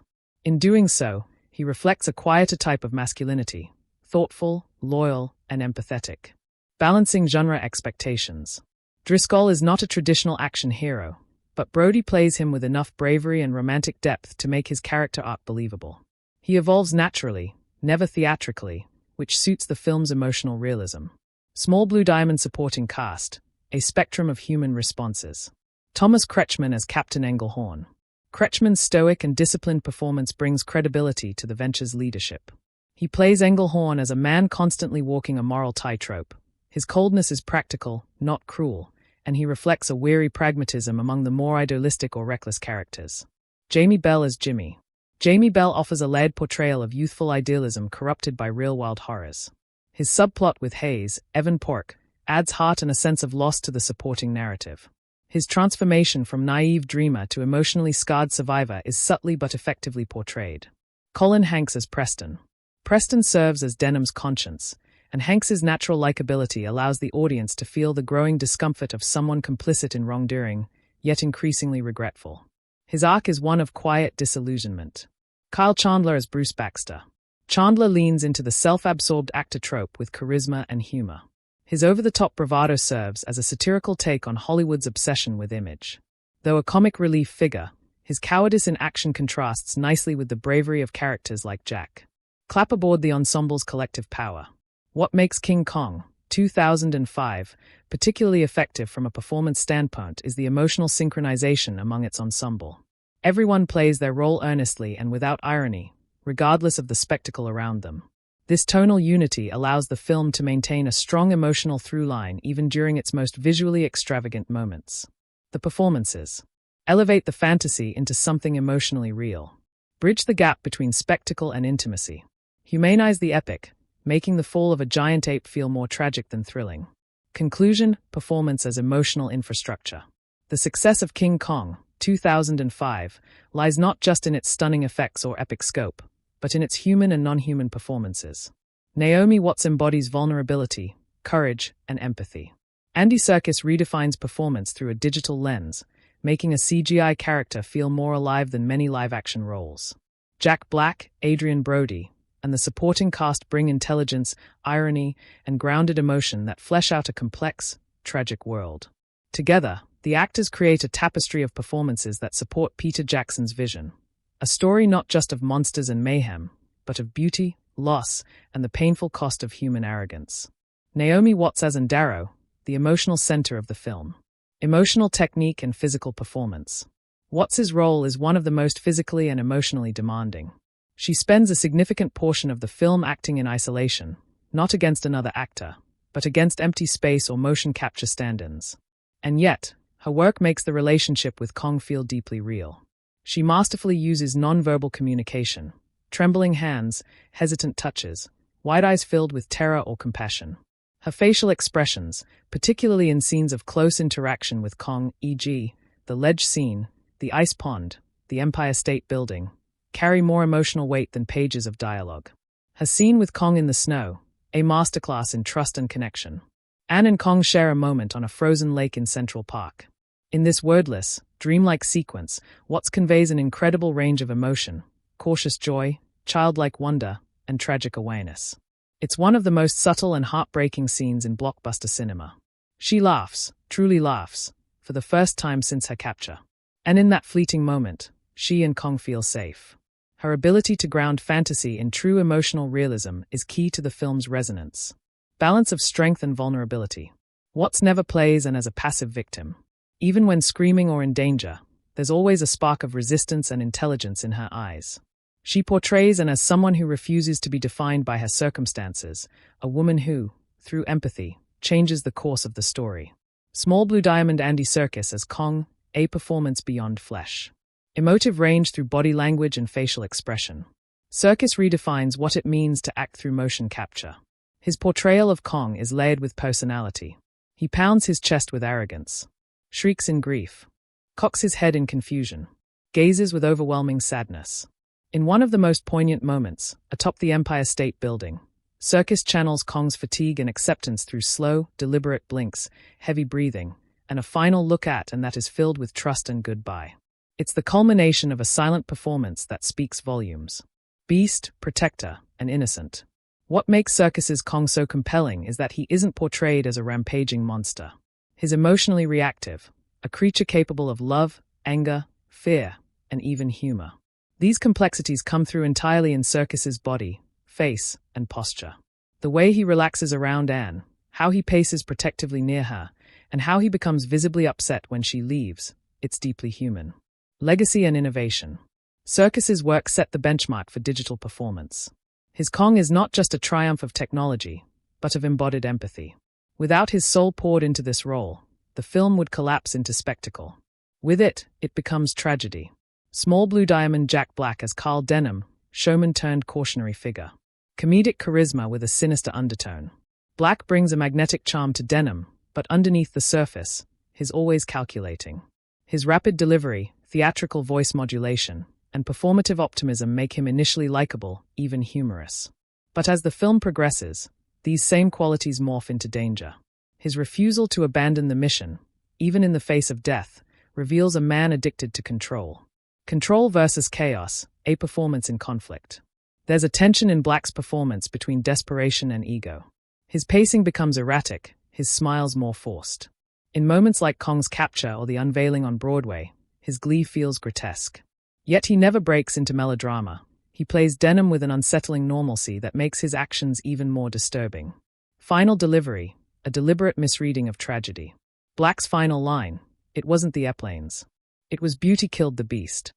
In doing so, he reflects a quieter type of masculinity, thoughtful, loyal, and empathetic. Balancing genre expectations. Driscoll is not a traditional action hero, but Brody plays him with enough bravery and romantic depth to make his character arc believable. He evolves naturally, never theatrically, which suits the film's emotional realism. Small Blue Diamond supporting cast, a spectrum of human responses. Thomas Kretschmann as Captain Engelhorn. Kretschmann's stoic and disciplined performance brings credibility to the venture's leadership. He plays Engelhorn as a man constantly walking a moral tightrope. His coldness is practical, not cruel, and he reflects a weary pragmatism among the more idealistic or reckless characters. Jamie Bell as Jimmy. Jamie Bell offers a layered portrayal of youthful idealism corrupted by real-world horrors. His subplot with Hayes, Evan Pork, adds heart and a sense of loss to the supporting narrative. His transformation from naive dreamer to emotionally scarred survivor is subtly but effectively portrayed. Colin Hanks as Preston. Preston serves as Denham's conscience, and Hanks's natural likability allows the audience to feel the growing discomfort of someone complicit in wrongdoing, yet increasingly regretful. His arc is one of quiet disillusionment. Kyle Chandler as Bruce Baxter. Chandler leans into the self-absorbed actor trope with charisma and humor. His over-the-top bravado serves as a satirical take on Hollywood's obsession with image. Though a comic relief figure, his cowardice in action contrasts nicely with the bravery of characters like Jack. Clap aboard the ensemble's collective power. What makes King Kong, 2005, particularly effective from a performance standpoint is the emotional synchronization among its ensemble. Everyone plays their role earnestly and without irony, regardless of the spectacle around them. This tonal unity allows the film to maintain a strong emotional through line even during its most visually extravagant moments. The performances elevate the fantasy into something emotionally real. Bridge the gap between spectacle and intimacy. Humanize the epic, making the fall of a giant ape feel more tragic than thrilling. Conclusion: performance as emotional infrastructure. The success of King Kong, 2005, lies not just in its stunning effects or epic scope, but in its human and non-human performances. Naomi Watts embodies vulnerability, courage, and empathy. Andy Serkis redefines performance through a digital lens, making a CGI character feel more alive than many live-action roles. Jack Black, Adrien Brody, and the supporting cast bring intelligence, irony, and grounded emotion that flesh out a complex, tragic world. Together, the actors create a tapestry of performances that support Peter Jackson's vision. A story not just of monsters and mayhem, but of beauty, loss, and the painful cost of human arrogance. Naomi Watts as Ann Darrow, the emotional center of the film. Emotional technique and physical performance. Watts's role is one of the most physically and emotionally demanding. She spends a significant portion of the film acting in isolation, not against another actor, but against empty space or motion capture stand-ins. And yet, her work makes the relationship with Kong feel deeply real. She masterfully uses nonverbal communication, trembling hands, hesitant touches, wide eyes filled with terror or compassion. Her facial expressions, particularly in scenes of close interaction with Kong, e.g., the ledge scene, the ice pond, the Empire State Building, carry more emotional weight than pages of dialogue. Her scene with Kong in the snow, a masterclass in trust and connection. Anne and Kong share a moment on a frozen lake in Central Park. In this wordless, dreamlike sequence, Watts conveys an incredible range of emotion, cautious joy, childlike wonder, and tragic awareness. It's one of the most subtle and heartbreaking scenes in blockbuster cinema. She laughs, truly laughs, for the first time since her capture. And in that fleeting moment, she and Kong feel safe. Her ability to ground fantasy in true emotional realism is key to the film's resonance. Balance of strength and vulnerability. Watts never plays Anne as a passive victim. Even when screaming or in danger, there's always a spark of resistance and intelligence in her eyes. She portrays Anne as someone who refuses to be defined by her circumstances, a woman who, through empathy, changes the course of the story. Small Blue Diamond Andy Serkis as Kong, a performance beyond flesh. Emotive range through body language and facial expression. Serkis redefines what it means to act through motion capture. His portrayal of Kong is layered with personality. He pounds his chest with arrogance, shrieks in grief, cocks his head in confusion, gazes with overwhelming sadness. In one of the most poignant moments, atop the Empire State Building, Serkis channels Kong's fatigue and acceptance through slow, deliberate blinks, heavy breathing, and a final look at and that is filled with trust and goodbye. It's the culmination of a silent performance that speaks volumes. Beast, protector, and innocent. What makes Serkis's Kong so compelling is that he isn't portrayed as a rampaging monster. He's emotionally reactive, a creature capable of love, anger, fear, and even humor. These complexities come through entirely in Serkis's body, face, and posture. The way he relaxes around Anne, how he paces protectively near her, and how he becomes visibly upset when she leaves, it's deeply human. Legacy and innovation. Serkis's work set the benchmark for digital performance. His Kong is not just a triumph of technology, but of embodied empathy. Without his soul poured into this role, the film would collapse into spectacle. With it, it becomes tragedy. Small Blue Diamond Jack Black as Carl Denham, showman turned cautionary figure. Comedic charisma with a sinister undertone. Black brings a magnetic charm to Denham, but underneath the surface, he's always calculating. His rapid delivery, theatrical voice modulation, and performative optimism make him initially likable, even humorous. But as the film progresses, these same qualities morph into danger. His refusal to abandon the mission, even in the face of death, reveals a man addicted to control. Control versus chaos, a performance in conflict. There's a tension in Black's performance between desperation and ego. His pacing becomes erratic, his smiles more forced. In moments like Kong's capture or the unveiling on Broadway, his glee feels grotesque. Yet he never breaks into melodrama. He plays Denham with an unsettling normalcy that makes his actions even more disturbing. Final delivery, a deliberate misreading of tragedy. Black's final line, "It wasn't the airplanes. It was beauty killed the beast,"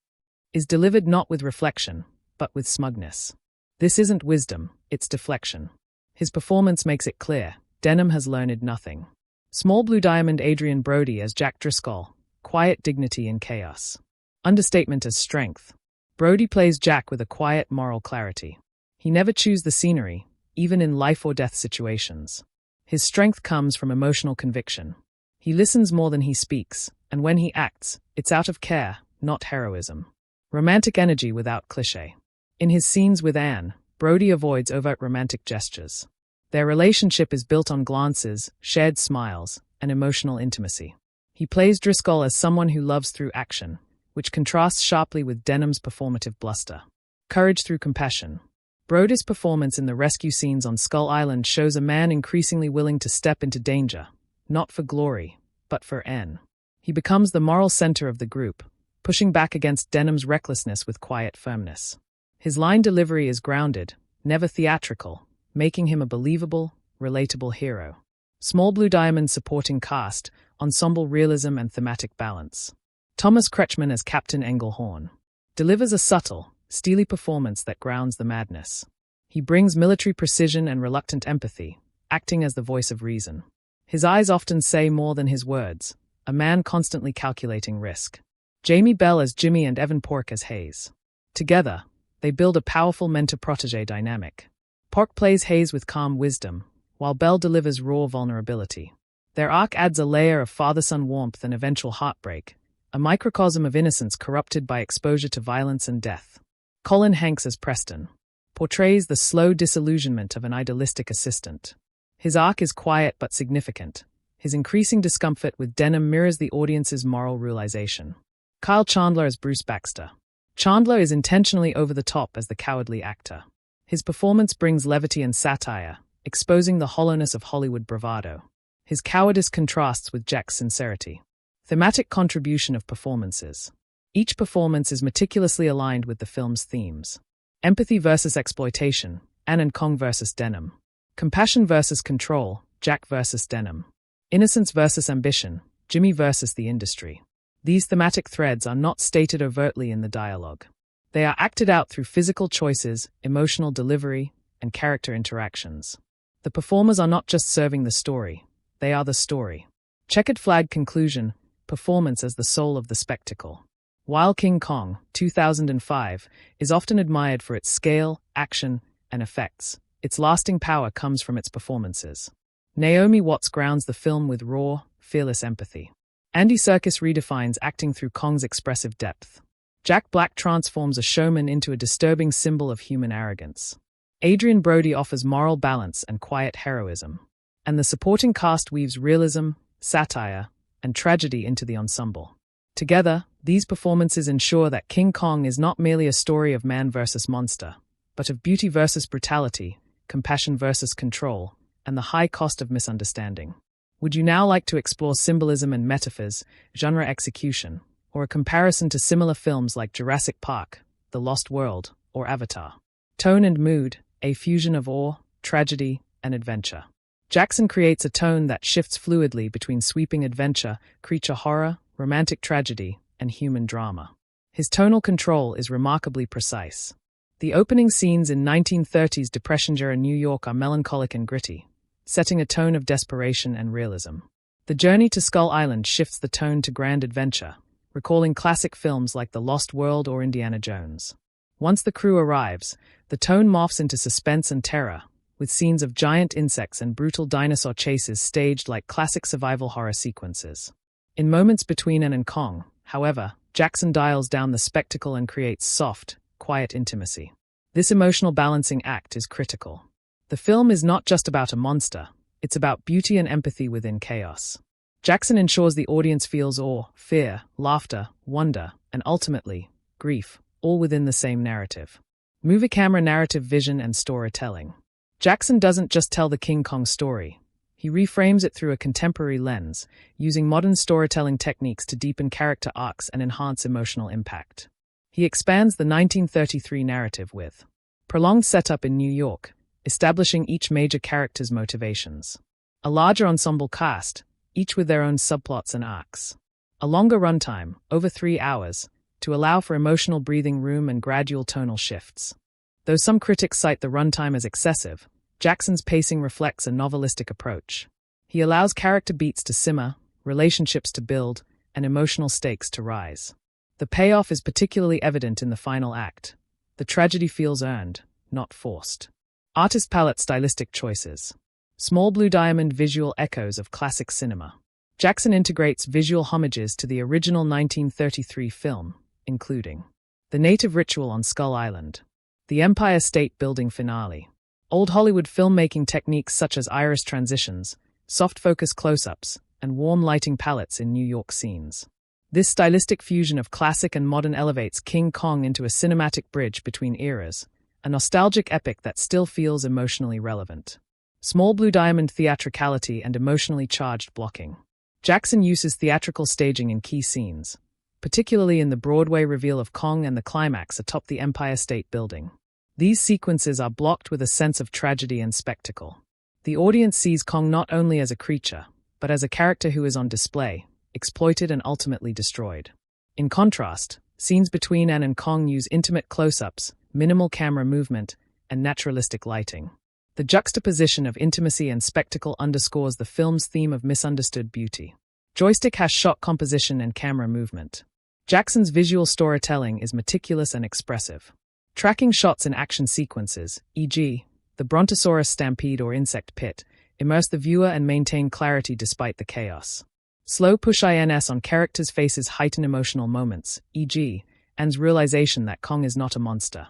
is delivered not with reflection, but with smugness. This isn't wisdom, it's deflection. His performance makes it clear, Denham has learned nothing. Small Blue Diamond Adrien Brody as Jack Driscoll, quiet dignity in chaos. Understatement as strength. Brody plays Jack with a quiet moral clarity. He never chews the scenery, even in life or death situations. His strength comes from emotional conviction. He listens more than he speaks, and when he acts, it's out of care, not heroism. Romantic energy without cliché. In his scenes with Anne, Brody avoids overt romantic gestures. Their relationship is built on glances, shared smiles, and emotional intimacy. He plays Driscoll as someone who loves through action, which contrasts sharply with Denham's performative bluster. Courage through compassion. Brody's performance in the rescue scenes on Skull Island shows a man increasingly willing to step into danger, not for glory, but for Anne. He becomes the moral center of the group, pushing back against Denham's recklessness with quiet firmness. His line delivery is grounded, never theatrical, making him a believable, relatable hero. Small Blue Diamond supporting cast, ensemble realism and thematic balance. Thomas Kretschmann as Captain Engelhorn delivers a subtle, steely performance that grounds the madness. He brings military precision and reluctant empathy, acting as the voice of reason. His eyes often say more than his words, a man constantly calculating risk. Jamie Bell as Jimmy and Evan Pork as Hayes. Together, they build a powerful mentor-protege dynamic. Pork plays Hayes with calm wisdom, while Bell delivers raw vulnerability. Their arc adds a layer of father-son warmth and eventual heartbreak, a microcosm of innocence corrupted by exposure to violence and death. Colin Hanks as Preston portrays the slow disillusionment of an idealistic assistant. His arc is quiet but significant. His increasing discomfort with Denham mirrors the audience's moral realization. Kyle Chandler as Bruce Baxter. Chandler is intentionally over the top as the cowardly actor. His performance brings levity and satire, exposing the hollowness of Hollywood bravado. His cowardice contrasts with Jack's sincerity. Thematic contribution of performances. Each performance is meticulously aligned with the film's themes. Empathy versus exploitation, Anne and Kong versus Denham. Compassion versus control, Jack versus Denham. Innocence versus ambition, Jimmy versus the industry. These thematic threads are not stated overtly in the dialogue. They are acted out through physical choices, emotional delivery, and character interactions. The performers are not just serving the story, they are the story. Checkered flag conclusion, performance as the soul of the spectacle. While King Kong, 2005, is often admired for its scale, action, and effects, its lasting power comes from its performances. Naomi Watts grounds the film with raw, fearless empathy. Andy Serkis redefines acting through Kong's expressive depth. Jack Black transforms a showman into a disturbing symbol of human arrogance. Adrien Brody offers moral balance and quiet heroism. And the supporting cast weaves realism, satire, and tragedy into the ensemble. Together, these performances ensure that King Kong is not merely a story of man versus monster, but of beauty versus brutality, compassion versus control, and the high cost of misunderstanding. Would you now like to explore symbolism and metaphors, genre execution, or a comparison to similar films like Jurassic Park, The Lost World, or Avatar? Tone and mood, a fusion of awe, tragedy, and adventure. Jackson creates a tone that shifts fluidly between sweeping adventure, creature horror, romantic tragedy, and human drama. His tonal control is remarkably precise. The opening scenes in 1930s Depression-era New York are melancholic and gritty, setting a tone of desperation and realism. The journey to Skull Island shifts the tone to grand adventure, recalling classic films like The Lost World or Indiana Jones. Once the crew arrives, the tone morphs into suspense and terror, with scenes of giant insects and brutal dinosaur chases staged like classic survival horror sequences. In moments between Anne and Kong, however, Jackson dials down the spectacle and creates soft, quiet intimacy. This emotional balancing act is critical. The film is not just about a monster, it's about beauty and empathy within chaos. Jackson ensures the audience feels awe, fear, laughter, wonder, and ultimately, grief, all within the same narrative. Movie camera narrative vision and storytelling. Jackson doesn't just tell the King Kong story. He reframes it through a contemporary lens, using modern storytelling techniques to deepen character arcs and enhance emotional impact. He expands the 1933 narrative with prolonged setup in New York, establishing each major character's motivations. A larger ensemble cast, each with their own subplots and arcs. A longer runtime, over 3 hours, to allow for emotional breathing room and gradual tonal shifts. Though some critics cite the runtime as excessive, Jackson's pacing reflects a novelistic approach. He allows character beats to simmer, relationships to build, and emotional stakes to rise. The payoff is particularly evident in the final act. The tragedy feels earned, not forced. Artist palette stylistic choices. Small blue diamond visual echoes of classic cinema. Jackson integrates visual homages to the original 1933 film, including the native ritual on Skull Island, the Empire State Building finale, old Hollywood filmmaking techniques such as iris transitions, soft focus close-ups, and warm lighting palettes in New York scenes. This stylistic fusion of classic and modern elevates King Kong into a cinematic bridge between eras, a nostalgic epic that still feels emotionally relevant. Small blue diamond theatricality and emotionally charged blocking. Jackson uses theatrical staging in key scenes, particularly in the Broadway reveal of Kong and the climax atop the Empire State Building. These sequences are blocked with a sense of tragedy and spectacle. The audience sees Kong not only as a creature, but as a character who is on display, exploited and ultimately destroyed. In contrast, scenes between Ann and Kong use intimate close-ups, minimal camera movement, and naturalistic lighting. The juxtaposition of intimacy and spectacle underscores the film's theme of misunderstood beauty. Joystick has shot composition and camera movement. Jackson's visual storytelling is meticulous and expressive. Tracking shots in action sequences, e.g., the Brontosaurus stampede or insect pit, immerse the viewer and maintain clarity despite the chaos. Slow push-ins on characters' faces heighten emotional moments, e.g., Ann's realization that Kong is not a monster.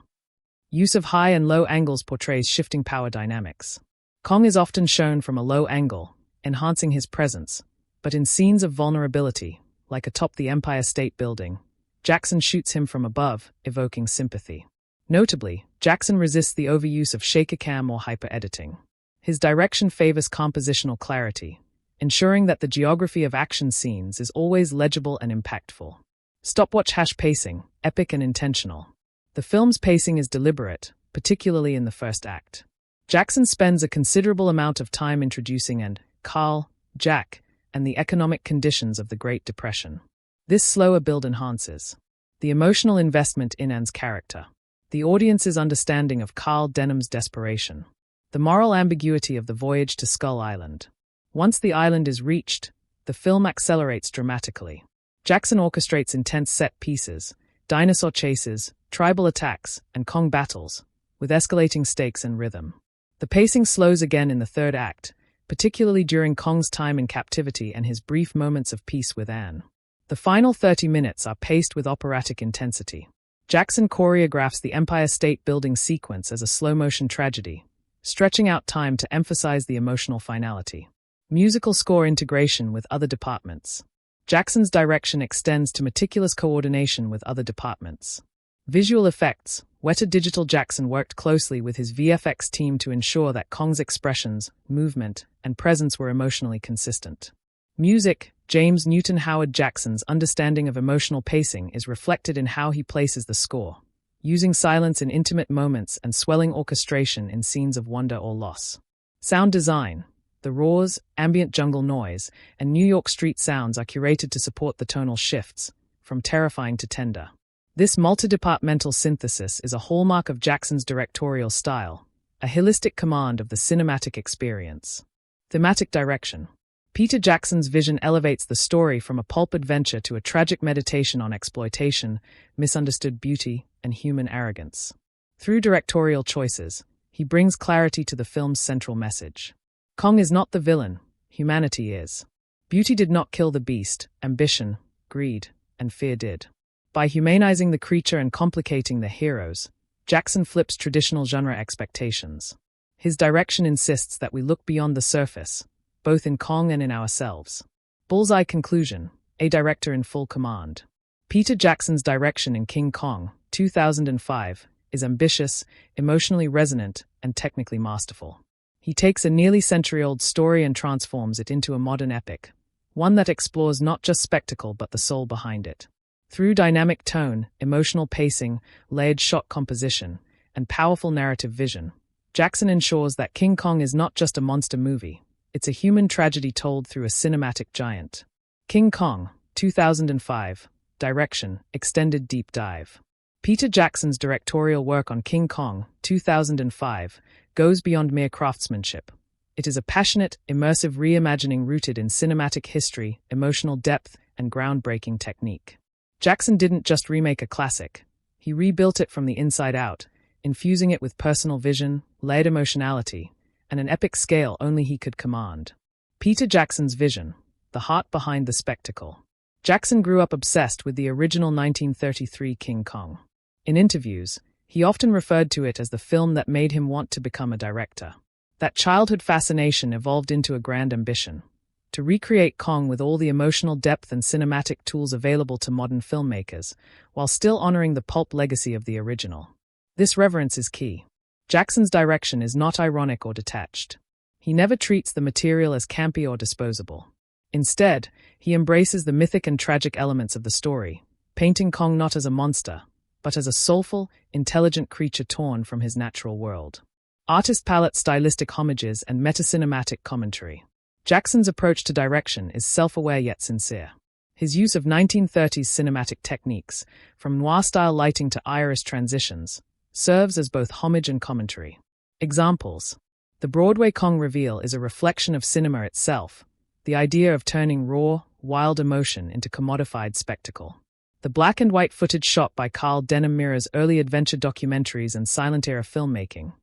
Use of high and low angles portrays shifting power dynamics. Kong is often shown from a low angle, enhancing his presence, but in scenes of vulnerability, like atop the Empire State Building, Jackson shoots him from above, evoking sympathy. Notably, Jackson resists the overuse of shaker cam or hyper-editing. His direction favors compositional clarity, ensuring that the geography of action scenes is always legible and impactful. Stopwatch hash pacing, epic and intentional. The film's pacing is deliberate, particularly in the first act. Jackson spends a considerable amount of time introducing Carl, Jack, and the economic conditions of the Great Depression. This slower build enhances the emotional investment in Ann's character, the audience's understanding of Carl Denham's desperation, the moral ambiguity of the voyage to Skull Island. Once the island is reached, the film accelerates dramatically. Jackson orchestrates intense set pieces, dinosaur chases, tribal attacks, and Kong battles, with escalating stakes and rhythm. The pacing slows again in the third act, particularly during Kong's time in captivity and his brief moments of peace with Ann. The final 30 minutes are paced with operatic intensity. Jackson choreographs the Empire State Building sequence as a slow-motion tragedy, stretching out time to emphasize the emotional finality. Musical score integration with other departments. Jackson's direction extends to meticulous coordination with other departments. Visual effects. Weta Digital. Jackson worked closely with his VFX team to ensure that Kong's expressions, movement, and presence were emotionally consistent. Music. James Newton Howard. Jackson's understanding of emotional pacing is reflected in how he places the score, using silence in intimate moments and swelling orchestration in scenes of wonder or loss. Sound design. The roars, ambient jungle noise, and New York street sounds are curated to support the tonal shifts, from terrifying to tender. This multidepartmental synthesis is a hallmark of Jackson's directorial style, a holistic command of the cinematic experience. Thematic direction. Peter Jackson's vision elevates the story from a pulp adventure to a tragic meditation on exploitation, misunderstood beauty, and human arrogance. Through directorial choices, he brings clarity to the film's central message. Kong is not the villain, humanity is. Beauty did not kill the beast, ambition, greed, and fear did. By humanizing the creature and complicating the heroes, Jackson flips traditional genre expectations. His direction insists that we look beyond the surface, both in Kong and in ourselves. Bullseye conclusion, a director in full command. Peter Jackson's direction in King Kong, 2005, is ambitious, emotionally resonant, and technically masterful. He takes a nearly century-old story and transforms it into a modern epic, one that explores not just spectacle but the soul behind it. Through dynamic tone, emotional pacing, layered shot composition, and powerful narrative vision, Jackson ensures that King Kong is not just a monster movie, it's a human tragedy told through a cinematic giant. King Kong, 2005. Direction, Extended Deep Dive. Peter Jackson's directorial work on King Kong, 2005, goes beyond mere craftsmanship. It is a passionate, immersive reimagining rooted in cinematic history, emotional depth, and groundbreaking technique. Jackson didn't just remake a classic. He rebuilt it from the inside out, infusing it with personal vision, layered emotionality, and an epic scale only he could command. Peter Jackson's vision, the heart behind the spectacle. Jackson grew up obsessed with the original 1933 King Kong. In interviews, he often referred to it as the film that made him want to become a director. That childhood fascination evolved into a grand ambition: to recreate Kong with all the emotional depth and cinematic tools available to modern filmmakers, while still honoring the pulp legacy of the original. This reverence is key. Jackson's direction is not ironic or detached. He never treats the material as campy or disposable. Instead, he embraces the mythic and tragic elements of the story, painting Kong not as a monster, but as a soulful, intelligent creature torn from his natural world. Artist palette, stylistic homages, and meta-cinematic commentary. Jackson's approach to direction is self-aware yet sincere. His use of 1930s cinematic techniques, from noir-style lighting to iris transitions, serves as both homage and commentary. Examples: the Broadway Kong reveal is a reflection of cinema itself, the idea of turning raw, wild emotion into commodified spectacle. The black and white footage shot by Carl Denham mirrors early adventure documentaries and silent-era filmmaking,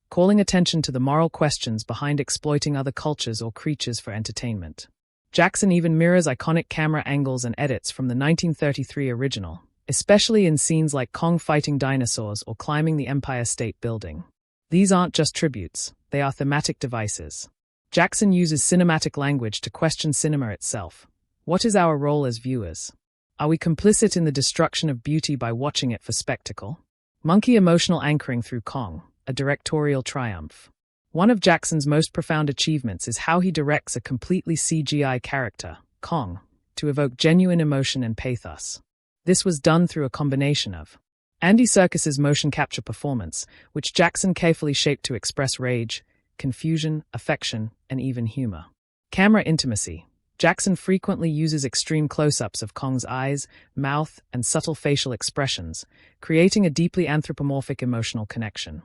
calling attention to the moral questions behind exploiting other cultures or creatures for entertainment. Jackson even mirrors iconic camera angles and edits from the 1933 original, especially in scenes like Kong fighting dinosaurs or climbing the Empire State Building. These aren't just tributes, they are thematic devices. Jackson uses cinematic language to question cinema itself. What is our role as viewers? Are we complicit in the destruction of beauty by watching it for spectacle? Monkey emotional anchoring through Kong, a directorial triumph. One of Jackson's most profound achievements is how he directs a completely CGI character, Kong, to evoke genuine emotion and pathos. This was done through a combination of Andy Serkis's motion capture performance, which Jackson carefully shaped to express rage, confusion, affection, and even humor. Camera intimacy. Jackson frequently uses extreme close-ups of Kong's eyes, mouth, and subtle facial expressions, creating a deeply anthropomorphic emotional connection.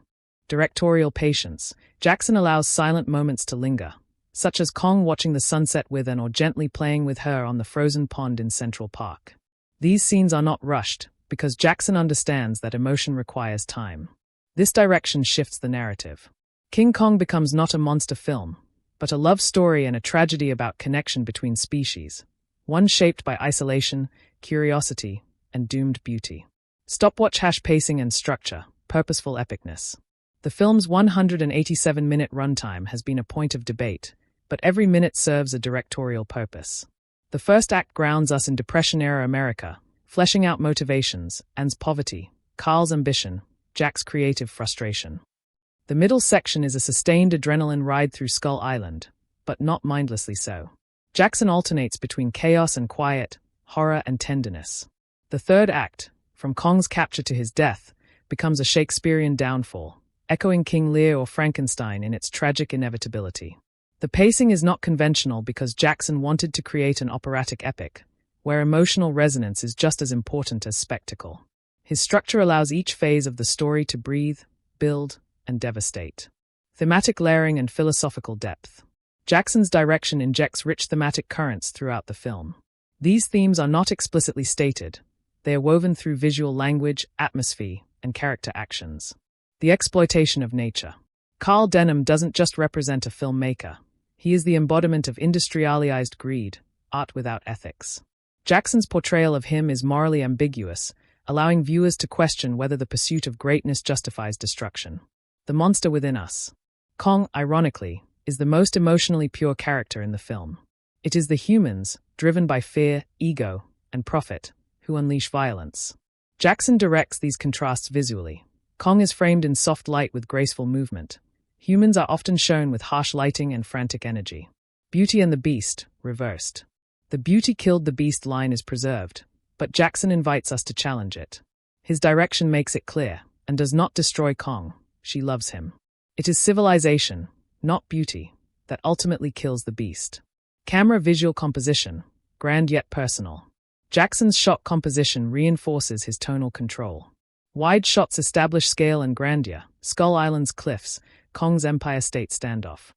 Directorial patience. Jackson allows silent moments to linger, such as Kong watching the sunset with Ann or gently playing with her on the frozen pond in Central Park. These scenes are not rushed, because Jackson understands that emotion requires time. This direction shifts the narrative. King Kong becomes not a monster film, but a love story and a tragedy about connection between species, one shaped by isolation, curiosity, and doomed beauty. Stopwatch pacing and structure, purposeful epicness. The film's 187-minute runtime has been a point of debate, but every minute serves a directorial purpose. The first act grounds us in Depression-era America, fleshing out motivations, Ann's poverty, Carl's ambition, Jack's creative frustration. The middle section is a sustained adrenaline ride through Skull Island, but not mindlessly so. Jackson alternates between chaos and quiet, horror and tenderness. The third act, from Kong's capture to his death, becomes a Shakespearean downfall, echoing King Lear or Frankenstein in its tragic inevitability. The pacing is not conventional because Jackson wanted to create an operatic epic, where emotional resonance is just as important as spectacle. His structure allows each phase of the story to breathe, build, and devastate. Thematic layering and philosophical depth. Jackson's direction injects rich thematic currents throughout the film. These themes are not explicitly stated. They are woven through visual language, atmosphere, and character actions. The exploitation of nature. Carl Denham doesn't just represent a filmmaker. He is the embodiment of industrialized greed, art without ethics. Jackson's portrayal of him is morally ambiguous, allowing viewers to question whether the pursuit of greatness justifies destruction. The monster within us. Kong, ironically, is the most emotionally pure character in the film. It is the humans, driven by fear, ego, and profit, who unleash violence. Jackson directs these contrasts visually. Kong is framed in soft light with graceful movement. Humans are often shown with harsh lighting and frantic energy. Beauty and the Beast, reversed. The beauty killed the beast line is preserved, but Jackson invites us to challenge it. His direction makes it clear, and does not destroy Kong. She loves him. It is civilization, not beauty, that ultimately kills the beast. Camera visual composition, grand yet personal. Jackson's shot composition reinforces his tonal control. Wide shots establish scale and grandeur, Skull Island's cliffs, Kong's Empire State standoff.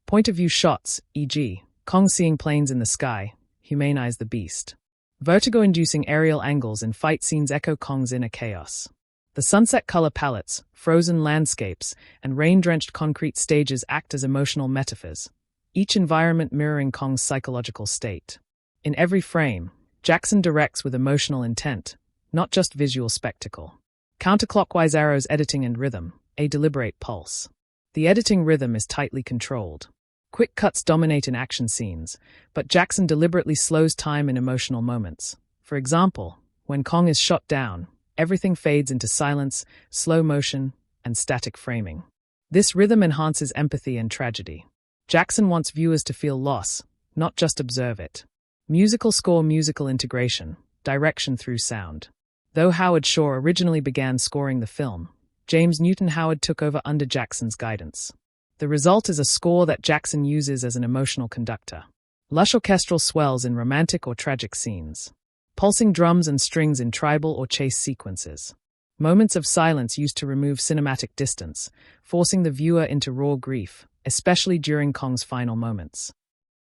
Point-of-view shots, e.g., Kong seeing planes in the sky, humanize the beast. Vertigo-inducing aerial angles in fight scenes echo Kong's inner chaos. The sunset color palettes, frozen landscapes, and rain-drenched concrete stages act as emotional metaphors, each environment mirroring Kong's psychological state. In every frame, Jackson directs with emotional intent, not just visual spectacle. Counterclockwise arrows editing and rhythm, a deliberate pulse. The editing rhythm is tightly controlled. Quick cuts dominate in action scenes, but Jackson deliberately slows time in emotional moments. For example, when Kong is shot down, everything fades into silence, slow motion, and static framing. This rhythm enhances empathy and tragedy. Jackson wants viewers to feel loss, not just observe it. Musical score, musical integration, direction through sound. Though Howard Shore originally began scoring the film, James Newton Howard took over under Jackson's guidance. The result is a score that Jackson uses as an emotional conductor. Lush orchestral swells in romantic or tragic scenes. Pulsing drums and strings in tribal or chase sequences. Moments of silence used to remove cinematic distance, forcing the viewer into raw grief, especially during Kong's final moments.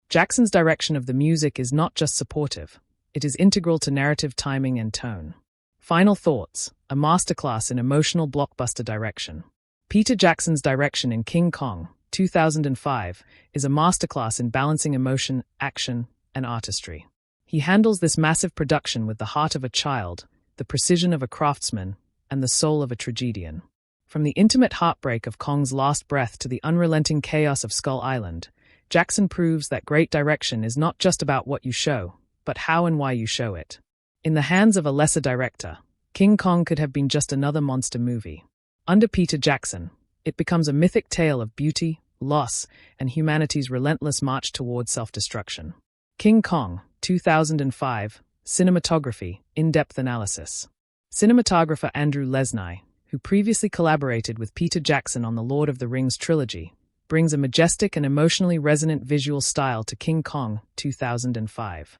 Jackson's direction of the music is not just supportive, it is integral to narrative timing and tone. Final thoughts, a masterclass in emotional blockbuster direction. Peter Jackson's direction in King Kong, 2005, is a masterclass in balancing emotion, action, and artistry. He handles this massive production with the heart of a child, the precision of a craftsman, and the soul of a tragedian. From the intimate heartbreak of Kong's last breath to the unrelenting chaos of Skull Island, Jackson proves that great direction is not just about what you show, but how and why you show it. In the hands of a lesser director, King Kong could have been just another monster movie. Under Peter Jackson, it becomes a mythic tale of beauty, loss, and humanity's relentless march toward self-destruction. King Kong, 2005, Cinematography, in-depth analysis. Cinematographer Andrew Lesnie, who previously collaborated with Peter Jackson on the Lord of the Rings trilogy, brings a majestic and emotionally resonant visual style to King Kong, 2005.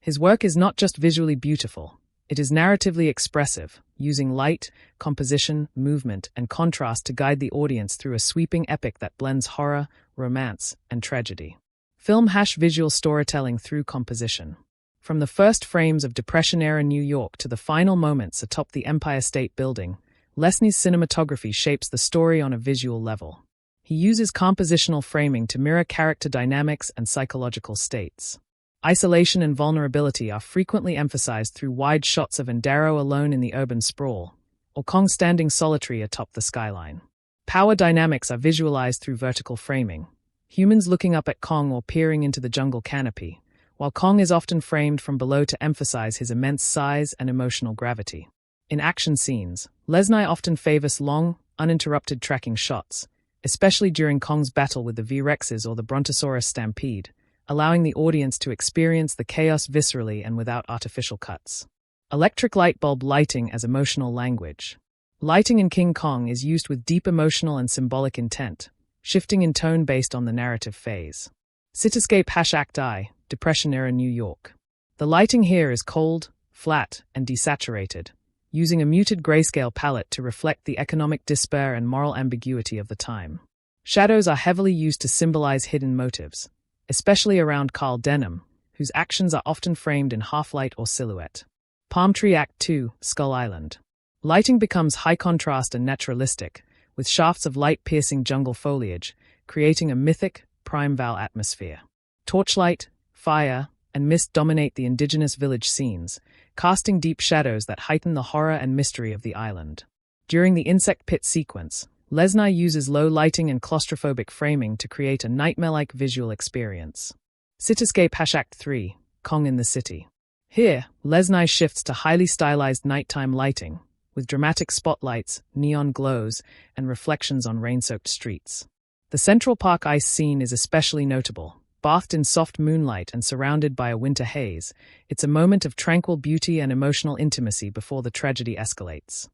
His work is not just visually beautiful, it is narratively expressive, using light, composition, movement, and contrast to guide the audience through a sweeping epic that blends horror, romance, and tragedy. Film visual storytelling through composition. From the first frames of Depression-era New York to the final moments atop the Empire State Building, Lesnie's cinematography shapes the story on a visual level. He uses compositional framing to mirror character dynamics and psychological states. Isolation and vulnerability are frequently emphasized through wide shots of Ann Darrow alone in the urban sprawl, or Kong standing solitary atop the skyline. Power dynamics are visualized through vertical framing, humans looking up at Kong or peering into the jungle canopy, while Kong is often framed from below to emphasize his immense size and emotional gravity. In action scenes, Lesnie often favors long, uninterrupted tracking shots, especially during Kong's battle with the V-Rexes or the Brontosaurus stampede, allowing the audience to experience the chaos viscerally and without artificial cuts. Electric light bulb lighting as emotional language. Lighting in King Kong is used with deep emotional and symbolic intent, shifting in tone based on the narrative phase. Cityscape #Act I, Depression-era New York. The lighting here is cold, flat, and desaturated, using a muted grayscale palette to reflect the economic despair and moral ambiguity of the time. Shadows are heavily used to symbolize hidden motives, especially around Carl Denham, whose actions are often framed in half-light or silhouette. Palm Tree Act II, Skull Island. Lighting becomes high contrast and naturalistic, with shafts of light-piercing jungle foliage, creating a mythic, primeval atmosphere. Torchlight, fire, and mist dominate the indigenous village scenes, casting deep shadows that heighten the horror and mystery of the island. During the insect pit sequence, Lesnie uses low lighting and claustrophobic framing to create a nightmare-like visual experience. Cityscape #Act III, Kong in the City. Here, Lesnie shifts to highly stylized nighttime lighting, with dramatic spotlights, neon glows, and reflections on rain-soaked streets. The Central Park ice scene is especially notable. Bathed in soft moonlight and surrounded by a winter haze, it's a moment of tranquil beauty and emotional intimacy before the tragedy escalates.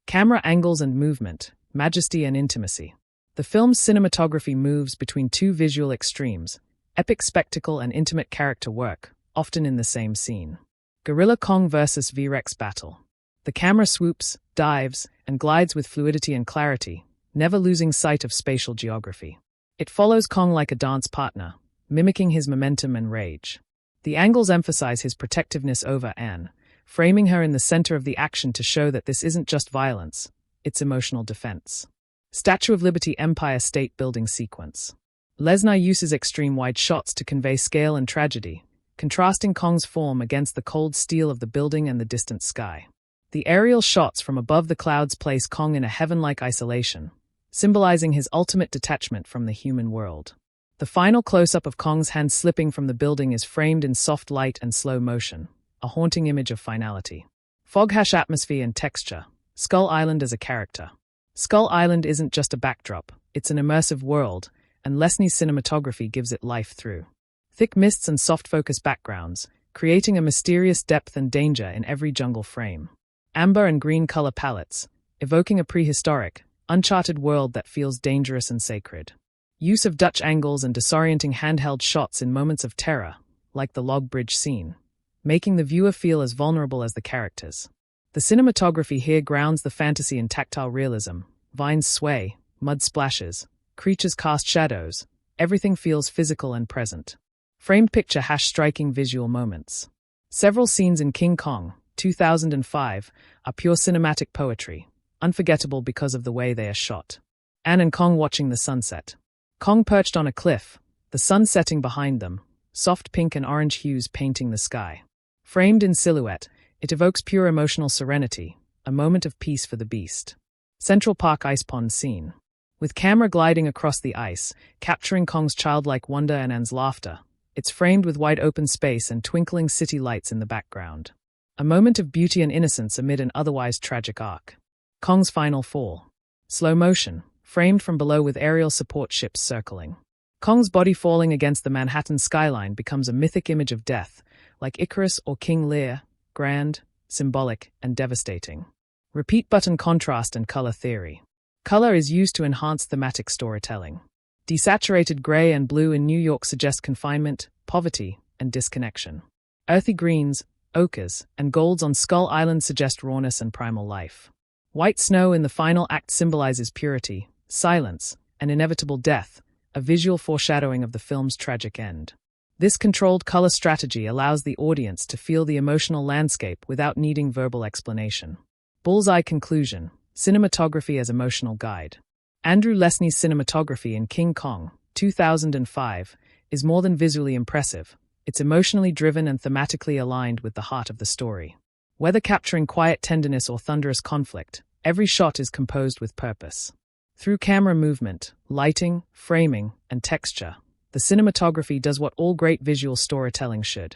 Camera angles and movement, majesty and intimacy. The film's cinematography moves between two visual extremes, epic spectacle and intimate character work, often in the same scene. Gorilla Kong vs. V-Rex battle. The camera swoops, dives, and glides with fluidity and clarity, never losing sight of spatial geography. It follows Kong like a dance partner, mimicking his momentum and rage. The angles emphasize his protectiveness over Anne, framing her in the center of the action to show that this isn't just violence, it's emotional defense. Statue of Liberty Empire State Building sequence. Lesnar uses extreme wide shots to convey scale and tragedy, contrasting Kong's form against the cold steel of the building and the distant sky. The aerial shots from above the clouds place Kong in a heaven-like isolation, symbolizing his ultimate detachment from the human world. The final close-up of Kong's hand slipping from the building is framed in soft light and slow motion, a haunting image of finality. Foghash atmosphere and texture. Skull Island as a character. Skull Island isn't just a backdrop, it's an immersive world, and Lesnie's cinematography gives it life through. Thick mists and soft-focus backgrounds, creating a mysterious depth and danger in every jungle frame. Amber and green color palettes, evoking a prehistoric, uncharted world that feels dangerous and sacred. Use of Dutch angles and disorienting handheld shots in moments of terror, like the log bridge scene, making the viewer feel as vulnerable as the characters. The cinematography here grounds the fantasy in tactile realism. Vines sway, mud splashes, creatures cast shadows, everything feels physical and present. Framed picture # striking visual moments. Several scenes in King Kong, 2005, are pure cinematic poetry, unforgettable because of the way they are shot. Anne and Kong watching the sunset. Kong perched on a cliff, the sun setting behind them, soft pink and orange hues painting the sky. Framed in silhouette, it evokes pure emotional serenity, a moment of peace for the beast. Central Park ice pond scene. With camera gliding across the ice, capturing Kong's childlike wonder and Anne's laughter, it's framed with wide open space and twinkling city lights in the background. A moment of beauty and innocence amid an otherwise tragic arc. Kong's final fall. Slow motion, framed from below with aerial support ships circling. Kong's body falling against the Manhattan skyline becomes a mythic image of death, like Icarus or King Lear, grand, symbolic, and devastating. Repeat button contrast and color theory. Color is used to enhance thematic storytelling. Desaturated gray and blue in New York suggest confinement, poverty, and disconnection. Earthy greens, ochres, and golds on Skull Island suggest rawness and primal life. White snow in the final act symbolizes purity, silence, and inevitable death, a visual foreshadowing of the film's tragic end. This controlled color strategy allows the audience to feel the emotional landscape without needing verbal explanation. Bullseye conclusion, cinematography as emotional guide. Andrew Lesnie's cinematography in King Kong, 2005, is more than visually impressive. It's emotionally driven and thematically aligned with the heart of the story. Whether capturing quiet tenderness or thunderous conflict, every shot is composed with purpose. Through camera movement, lighting, framing, and texture, the cinematography does what all great visual storytelling should.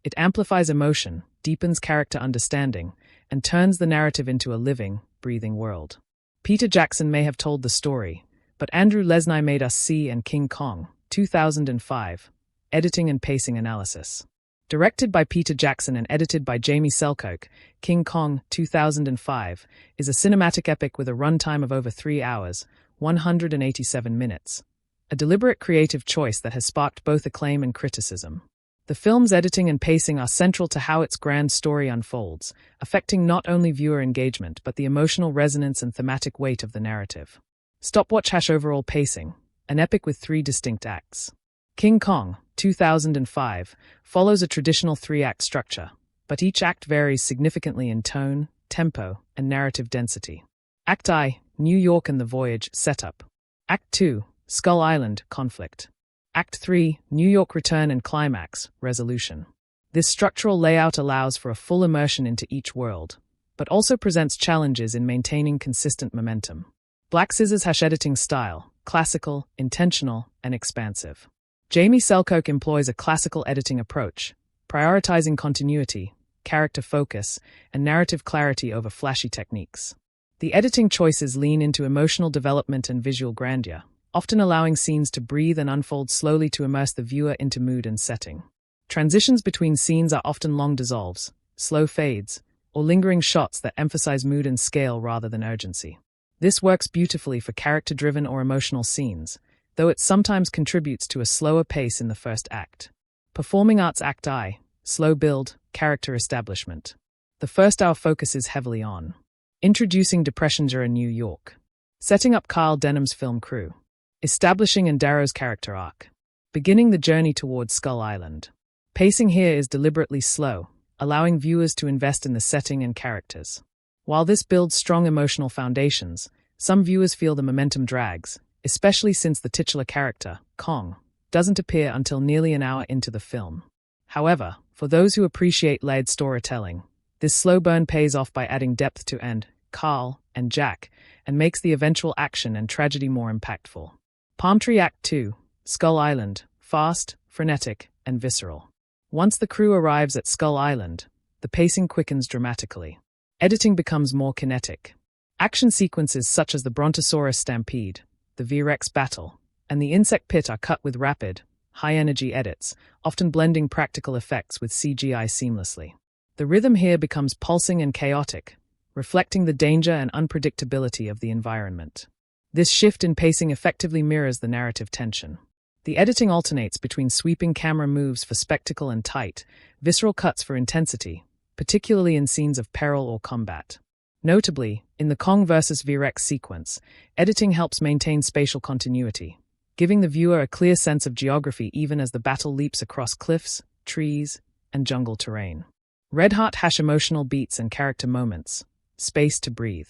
It amplifies emotion, deepens character understanding, and turns the narrative into a living, breathing world. Peter Jackson may have told the story, but Andrew Lesnie made us see in King Kong, 2005, editing and pacing analysis. Directed by Peter Jackson and edited by Jamie Selkirk, King Kong, 2005, is a cinematic epic with a runtime of over 3 hours, 187 minutes. A deliberate creative choice that has sparked both acclaim and criticism. The film's editing and pacing are central to how its grand story unfolds, affecting not only viewer engagement but the emotional resonance and thematic weight of the narrative. Stopwatch # overall pacing, an epic with 3 distinct acts. King Kong, 2005, follows a traditional 3-act structure, but each act varies significantly in tone, tempo, and narrative density. Act I, New York and the Voyage, setup. Act 2, Skull Island, conflict. Act 3, New York return and climax, resolution. This structural layout allows for a full immersion into each world, but also presents challenges in maintaining consistent momentum. Black Scissors # editing style, classical, intentional, and expansive. Jamie Selkirk employs a classical editing approach, prioritizing continuity, character focus, and narrative clarity over flashy techniques. The editing choices lean into emotional development and visual grandeur, often allowing scenes to breathe and unfold slowly to immerse the viewer into mood and setting. Transitions between scenes are often long dissolves, slow fades, or lingering shots that emphasize mood and scale rather than urgency. This works beautifully for character-driven or emotional scenes, though it sometimes contributes to a slower pace in the first act. Performing Arts Act I, slow build, character establishment. The first hour focuses heavily on introducing Depression-era New York, setting up Carl Denham's film crew, establishing Ann Darrow's character arc, beginning the journey towards Skull Island. Pacing here is deliberately slow, allowing viewers to invest in the setting and characters. While this builds strong emotional foundations, some viewers feel the momentum drags, especially since the titular character, Kong, doesn't appear until nearly an hour into the film. However, for those who appreciate layered storytelling, this slow burn pays off by adding depth to Ann, Carl, and Jack, and makes the eventual action and tragedy more impactful. Palm Tree Act II, Skull Island, fast, frenetic, and visceral. Once the crew arrives at Skull Island, the pacing quickens dramatically. Editing becomes more kinetic. Action sequences such as the Brontosaurus stampede, the V-Rex battle, and the insect pit are cut with rapid, high-energy edits, often blending practical effects with CGI seamlessly. The rhythm here becomes pulsing and chaotic, reflecting the danger and unpredictability of the environment. This shift in pacing effectively mirrors the narrative tension. The editing alternates between sweeping camera moves for spectacle and tight, visceral cuts for intensity, particularly in scenes of peril or combat. Notably, in the Kong vs. V-Rex sequence, editing helps maintain spatial continuity, giving the viewer a clear sense of geography even as the battle leaps across cliffs, trees, and jungle terrain. Red Heart hash emotional beats and character moments, space to breathe.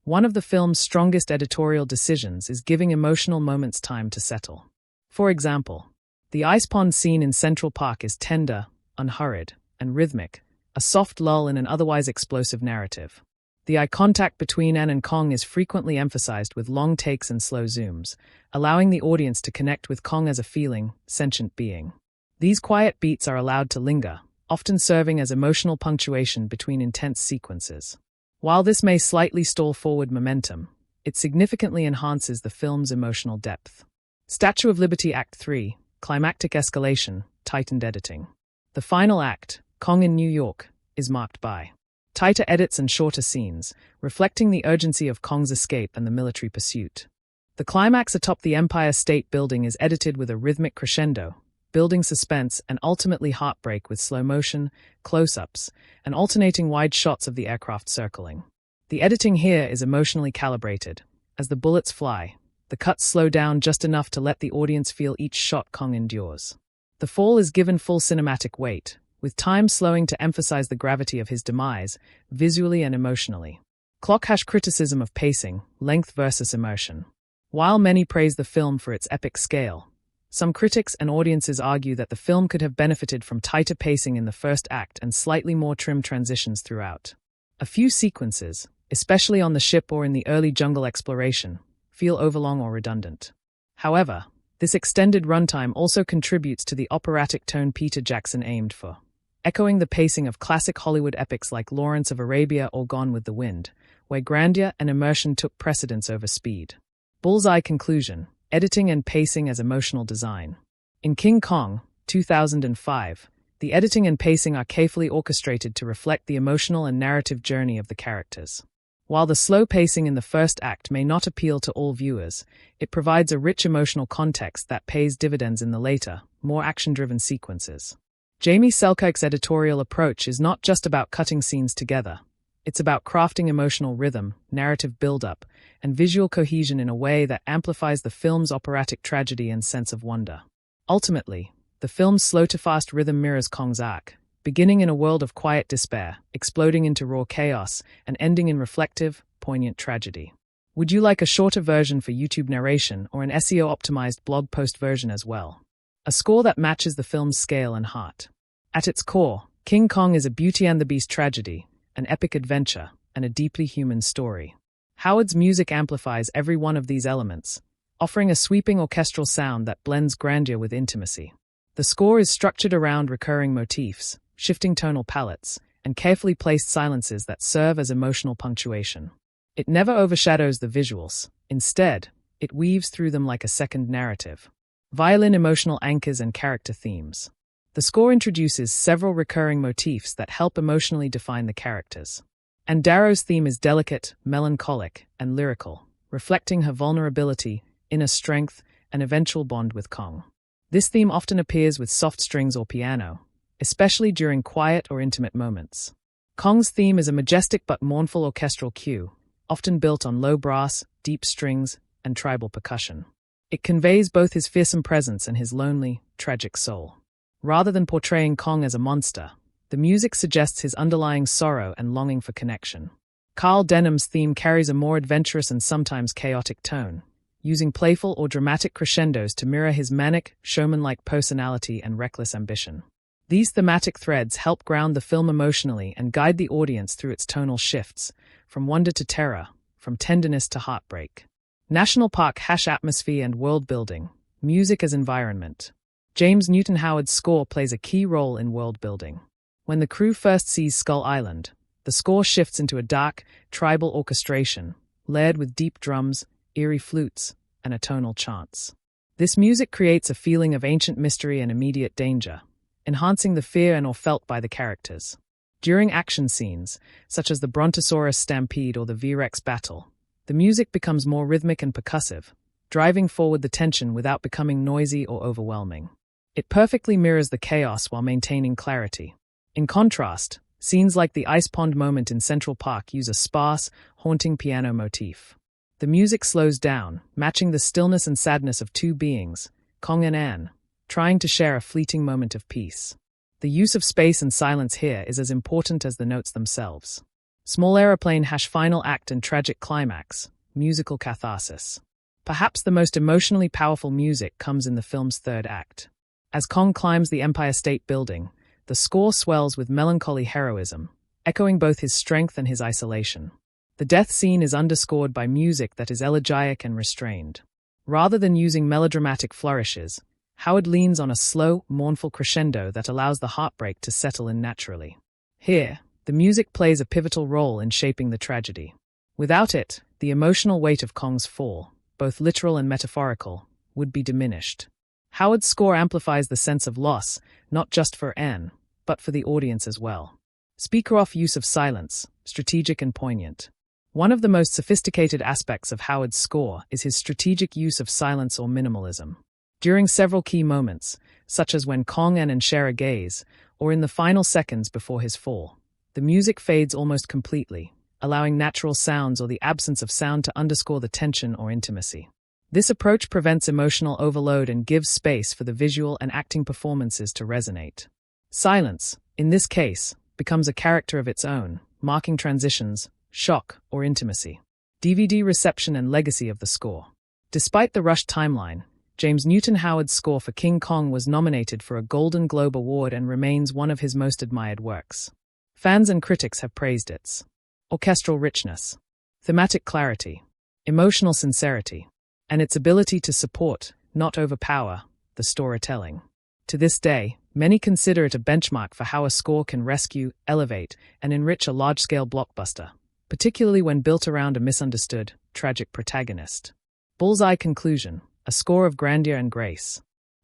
One of the film's strongest editorial decisions is giving emotional moments time to settle. For example, the ice pond scene in Central Park is tender, unhurried, and rhythmic, a soft lull in an otherwise explosive narrative. The eye contact between Ann and Kong is frequently emphasized with long takes and slow zooms, allowing the audience to connect with Kong as a feeling, sentient being. These quiet beats are allowed to linger, often serving as emotional punctuation between intense sequences. While this may slightly stall forward momentum, it significantly enhances the film's emotional depth. Statue of Liberty Act III, climactic escalation, tightened editing. The final act, Kong in New York, is marked by tighter edits and shorter scenes, reflecting the urgency of Kong's escape and the military pursuit. The climax atop the Empire State Building is edited with a rhythmic crescendo, building suspense and ultimately heartbreak with slow motion, close-ups, and alternating wide shots of the aircraft circling. The editing here is emotionally calibrated. As the bullets fly, the cuts slow down just enough to let the audience feel each shot Kong endures. The fall is given full cinematic weight, with time slowing to emphasize the gravity of his demise, visually and emotionally. Clock hash criticism of pacing, length versus immersion. While many praise the film for its epic scale, some critics and audiences argue that the film could have benefited from tighter pacing in the first act and slightly more trim transitions throughout. A few sequences, especially on the ship or in the early jungle exploration, feel overlong or redundant. However, this extended runtime also contributes to the operatic tone Peter Jackson aimed for, echoing the pacing of classic Hollywood epics like Lawrence of Arabia or Gone with the Wind, where grandeur and immersion took precedence over speed. Bullseye conclusion, editing and pacing as emotional design. In King Kong, 2005, the editing and pacing are carefully orchestrated to reflect the emotional and narrative journey of the characters. While the slow pacing in the first act may not appeal to all viewers, it provides a rich emotional context that pays dividends in the later, more action-driven sequences. Jamie Selkirk's editorial approach is not just about cutting scenes together. It's about crafting emotional rhythm, narrative build-up, and visual cohesion in a way that amplifies the film's operatic tragedy and sense of wonder. Ultimately, the film's slow-to-fast rhythm mirrors Kong's arc, beginning in a world of quiet despair, exploding into raw chaos, and ending in reflective, poignant tragedy. Would you like a shorter version for YouTube narration or an SEO-optimized blog post version as well? A score that matches the film's scale and heart. At its core, King Kong is a Beauty and the Beast tragedy, an epic adventure, and a deeply human story. Howard's music amplifies every one of these elements, offering a sweeping orchestral sound that blends grandeur with intimacy. The score is structured around recurring motifs, shifting tonal palettes, and carefully placed silences that serve as emotional punctuation. It never overshadows the visuals. Instead, it weaves through them like a second narrative. Violin emotional anchors and character themes. The score introduces several recurring motifs that help emotionally define the characters. Ann Darrow's theme is delicate, melancholic, and lyrical, reflecting her vulnerability, inner strength, and eventual bond with Kong. This theme often appears with soft strings or piano, especially during quiet or intimate moments. Kong's theme is a majestic but mournful orchestral cue, often built on low brass, deep strings, and tribal percussion. It conveys both his fearsome presence and his lonely, tragic soul. Rather than portraying Kong as a monster, the music suggests his underlying sorrow and longing for connection. Carl Denham's theme carries a more adventurous and sometimes chaotic tone, using playful or dramatic crescendos to mirror his manic, showman-like personality and reckless ambition. These thematic threads help ground the film emotionally and guide the audience through its tonal shifts, from wonder to terror, from tenderness to heartbreak. National Park atmosphere and world building, music as environment. James Newton Howard's score plays a key role in world building. When the crew first sees Skull Island, the score shifts into a dark, tribal orchestration, layered with deep drums, eerie flutes, and atonal chants. This music creates a feeling of ancient mystery and immediate danger, enhancing the fear and awe felt by the characters. During action scenes, such as the Brontosaurus stampede or the V-Rex battle, the music becomes more rhythmic and percussive, driving forward the tension without becoming noisy or overwhelming. It perfectly mirrors the chaos while maintaining clarity. In contrast, scenes like the ice pond moment in Central Park use a sparse, haunting piano motif. The music slows down, matching the stillness and sadness of two beings, Kong and Ann, trying to share a fleeting moment of peace. The use of space and silence here is as important as the notes themselves. Small aeroplane final act and tragic climax, musical catharsis. Perhaps the most emotionally powerful music comes in the film's third act. As Kong climbs the Empire State Building, the score swells with melancholy heroism, echoing both his strength and his isolation. The death scene is underscored by music that is elegiac and restrained. Rather than using melodramatic flourishes, Howard leans on a slow, mournful crescendo that allows the heartbreak to settle in naturally. Here, the music plays a pivotal role in shaping the tragedy. Without it, the emotional weight of Kong's fall, both literal and metaphorical, would be diminished. Howard's score amplifies the sense of loss, not just for Ann, but for the audience as well. Speaker-off use of silence, strategic and poignant. One of the most sophisticated aspects of Howard's score is his strategic use of silence or minimalism. During several key moments, such as when Kong and Ann share a gaze, or in the final seconds before his fall, the music fades almost completely, allowing natural sounds or the absence of sound to underscore the tension or intimacy. This approach prevents emotional overload and gives space for the visual and acting performances to resonate. Silence, in this case, becomes a character of its own, marking transitions, shock, or intimacy. DVD reception and legacy of the score. Despite the rushed timeline, James Newton Howard's score for King Kong was nominated for a Golden Globe Award and remains one of his most admired works. Fans and critics have praised its orchestral richness, thematic clarity, emotional sincerity, and its ability to support, not overpower, the storytelling. To this day, many consider it a benchmark for how a score can rescue, elevate, and enrich a large-scale blockbuster, particularly when built around a misunderstood, tragic protagonist. Bullseye conclusion, a score of grandeur and grace.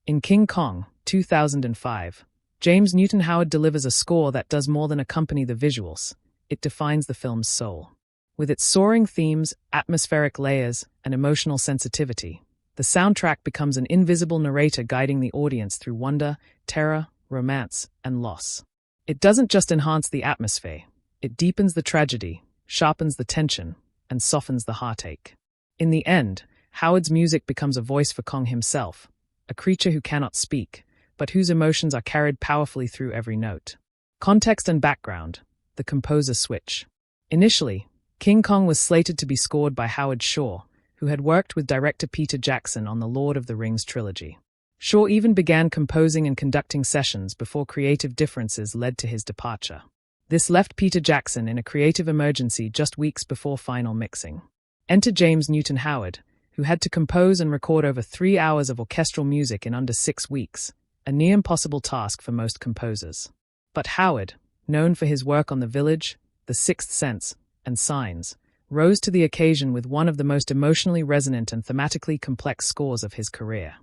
In King Kong, 2005, James Newton Howard delivers a score that does more than accompany the visuals. It defines the film's soul. With its soaring themes, atmospheric layers, and emotional sensitivity, the soundtrack becomes an invisible narrator guiding the audience through wonder, terror, romance, and loss. It doesn't just enhance the atmosphere, it deepens the tragedy, sharpens the tension, and softens the heartache. In the end, Howard's music becomes a voice for Kong himself, a creature who cannot speak, but whose emotions are carried powerfully through every note. Context and background, the composer switch. Initially, King Kong was slated to be scored by Howard Shore, who had worked with director Peter Jackson on the Lord of the Rings trilogy. Shore even began composing and conducting sessions before creative differences led to his departure. This left Peter Jackson in a creative emergency just weeks before final mixing. Enter James Newton Howard, who had to compose and record over 3 hours of orchestral music in under 6 weeks, a near impossible task for most composers. But Howard, known for his work on The Village, The Sixth Sense, and Signs, rose to the occasion with one of the most emotionally resonant and thematically complex scores of his career.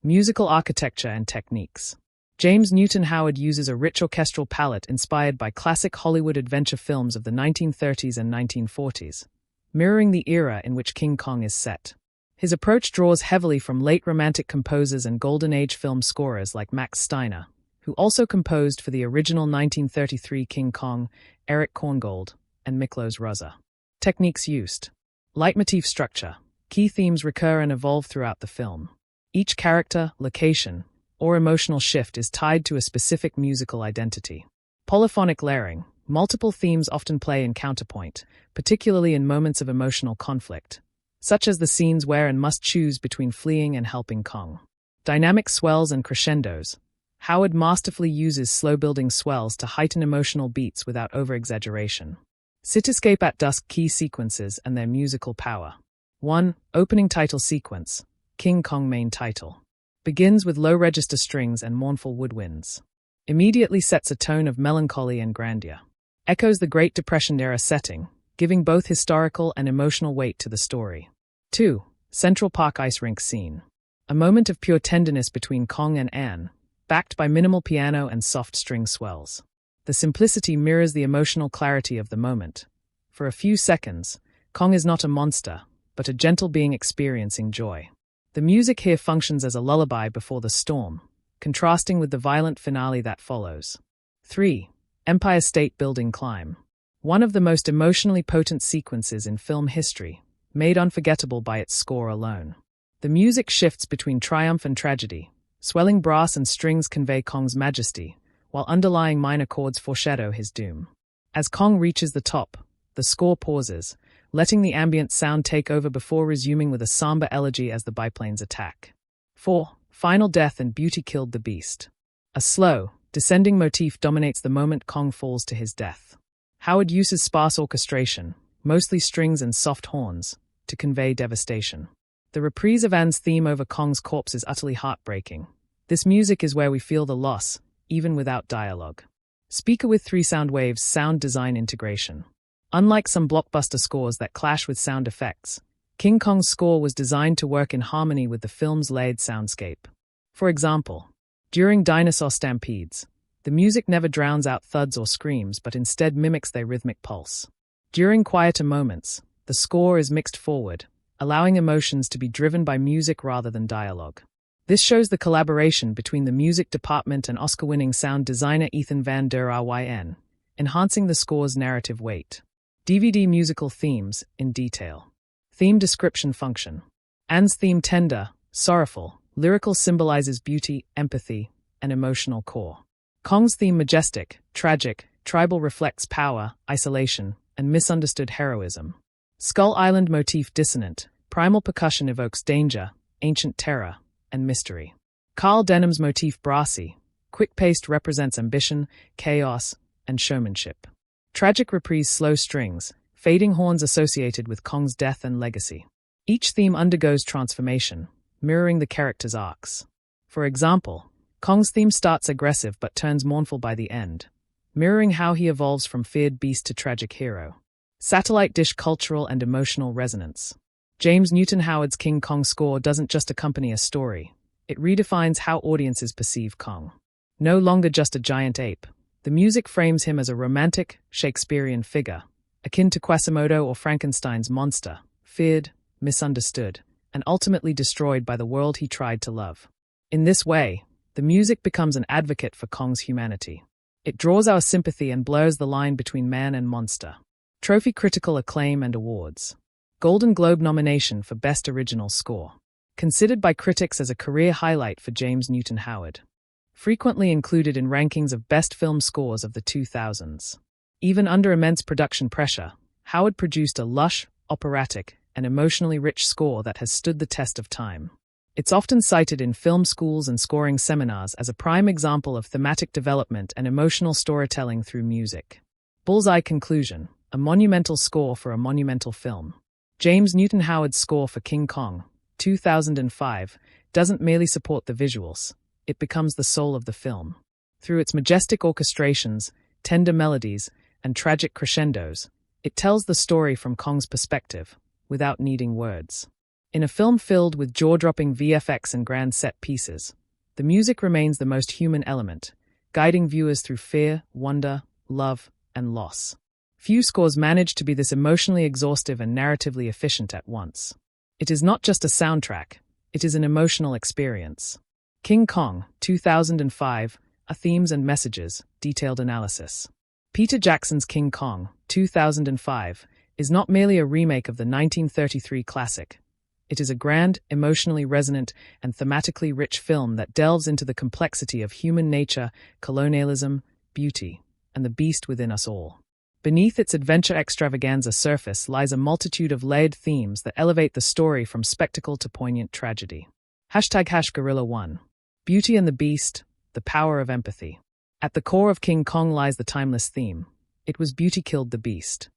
Musical architecture and techniques. James Newton Howard uses a rich orchestral palette inspired by classic Hollywood adventure films of the 1930s and 1940s, mirroring the era in which King Kong is set. His approach draws heavily from late Romantic composers and Golden Age film scorers like Max Steiner, who also composed for the original 1933 King Kong, Erich Korngold, and Miklos Rozsa. Techniques used. Leitmotif structure. Key themes recur and evolve throughout the film. Each character, location, or emotional shift is tied to a specific musical identity. Polyphonic layering. Multiple themes often play in counterpoint, particularly in moments of emotional conflict, such as the scenes where Ann must choose between fleeing and helping Kong. Dynamic swells and crescendos. Howard masterfully uses slow-building swells to heighten emotional beats without over-exaggeration. Cityscape at dusk. Key sequences and their musical power. 1. Opening title sequence. King Kong main title. Begins with low register strings and mournful woodwinds. Immediately sets a tone of melancholy and grandeur. Echoes the Great Depression-era setting, giving both historical and emotional weight to the story. 2. Central Park ice rink scene. A moment of pure tenderness between Kong and Ann, backed by minimal piano and soft string swells. The simplicity mirrors the emotional clarity of the moment. For a few seconds, Kong is not a monster, but a gentle being experiencing joy. The music here functions as a lullaby before the storm, contrasting with the violent finale that follows. 3. Empire State Building climb. One of the most emotionally potent sequences in film history, made unforgettable by its score alone. The music shifts between triumph and tragedy. Swelling brass and strings convey Kong's majesty, while underlying minor chords foreshadow his doom. As Kong reaches the top, the score pauses, letting the ambient sound take over before resuming with a somber elegy as the biplanes attack. 4. Final death and beauty killed the beast. A slow, descending motif dominates the moment Kong falls to his death. Howard uses sparse orchestration, mostly strings and soft horns, to convey devastation. The reprise of Ann's theme over Kong's corpse is utterly heartbreaking. This music is where we feel the loss, even without dialogue. Speaker with 3 sound waves. Sound design integration. Unlike some blockbuster scores that clash with sound effects, King Kong's score was designed to work in harmony with the film's layered soundscape. For example, during dinosaur stampedes, the music never drowns out thuds or screams but instead mimics their rhythmic pulse. During quieter moments, the score is mixed forward, allowing emotions to be driven by music rather than dialogue. This shows the collaboration between the music department and Oscar-winning sound designer Ethan Van der Ryn, enhancing the score's narrative weight. DVD musical themes, in detail. Theme description function. Ann's theme tender, sorrowful, lyrical symbolizes beauty, empathy, and emotional core. Kong's theme majestic, tragic, tribal reflects power, isolation, and misunderstood heroism. Skull Island motif dissonant, primal percussion evokes danger, ancient terror, and mystery. Carl Denham's motif brassy, quick-paced represents ambition, chaos, and showmanship. Tragic reprise slow strings, fading horns associated with Kong's death and legacy. Each theme undergoes transformation, mirroring the character's arcs. For example, Kong's theme starts aggressive but turns mournful by the end, mirroring how he evolves from feared beast to tragic hero. Satellite dish cultural and emotional resonance. James Newton Howard's King Kong score doesn't just accompany a story, it redefines how audiences perceive Kong. No longer just a giant ape, the music frames him as a romantic, Shakespearean figure, akin to Quasimodo or Frankenstein's monster, feared, misunderstood, and ultimately destroyed by the world he tried to love. In this way, the music becomes an advocate for Kong's humanity. It draws our sympathy and blurs the line between man and monster. Trophy critical acclaim and awards. Golden Globe nomination for Best Original Score. Considered by critics as a career highlight for James Newton Howard. Frequently included in rankings of best film scores of the 2000s. Even under immense production pressure, Howard produced a lush, operatic, and emotionally rich score that has stood the test of time. It's often cited in film schools and scoring seminars as a prime example of thematic development and emotional storytelling through music. Bullseye conclusion, a monumental score for a monumental film. James Newton Howard's score for King Kong, 2005, doesn't merely support the visuals, it becomes the soul of the film. Through its majestic orchestrations, tender melodies, and tragic crescendos, it tells the story from Kong's perspective, without needing words. In a film filled with jaw-dropping VFX and grand set pieces, the music remains the most human element, guiding viewers through fear, wonder, love, and loss. Few scores manage to be this emotionally exhaustive and narratively efficient at once. It is not just a soundtrack, it is an emotional experience. King Kong, 2005, A Themes and Messages, Detailed Analysis. Peter Jackson's King Kong, 2005, is not merely a remake of the 1933 classic. It is a grand, emotionally resonant, and thematically rich film that delves into the complexity of human nature, colonialism, beauty, and the beast within us all. Beneath its adventure extravaganza surface lies a multitude of layered themes that elevate the story from spectacle to poignant tragedy. #Gorilla1. Beauty and the Beast, the power of empathy. At the core of King Kong lies the timeless theme. It was beauty killed the beast.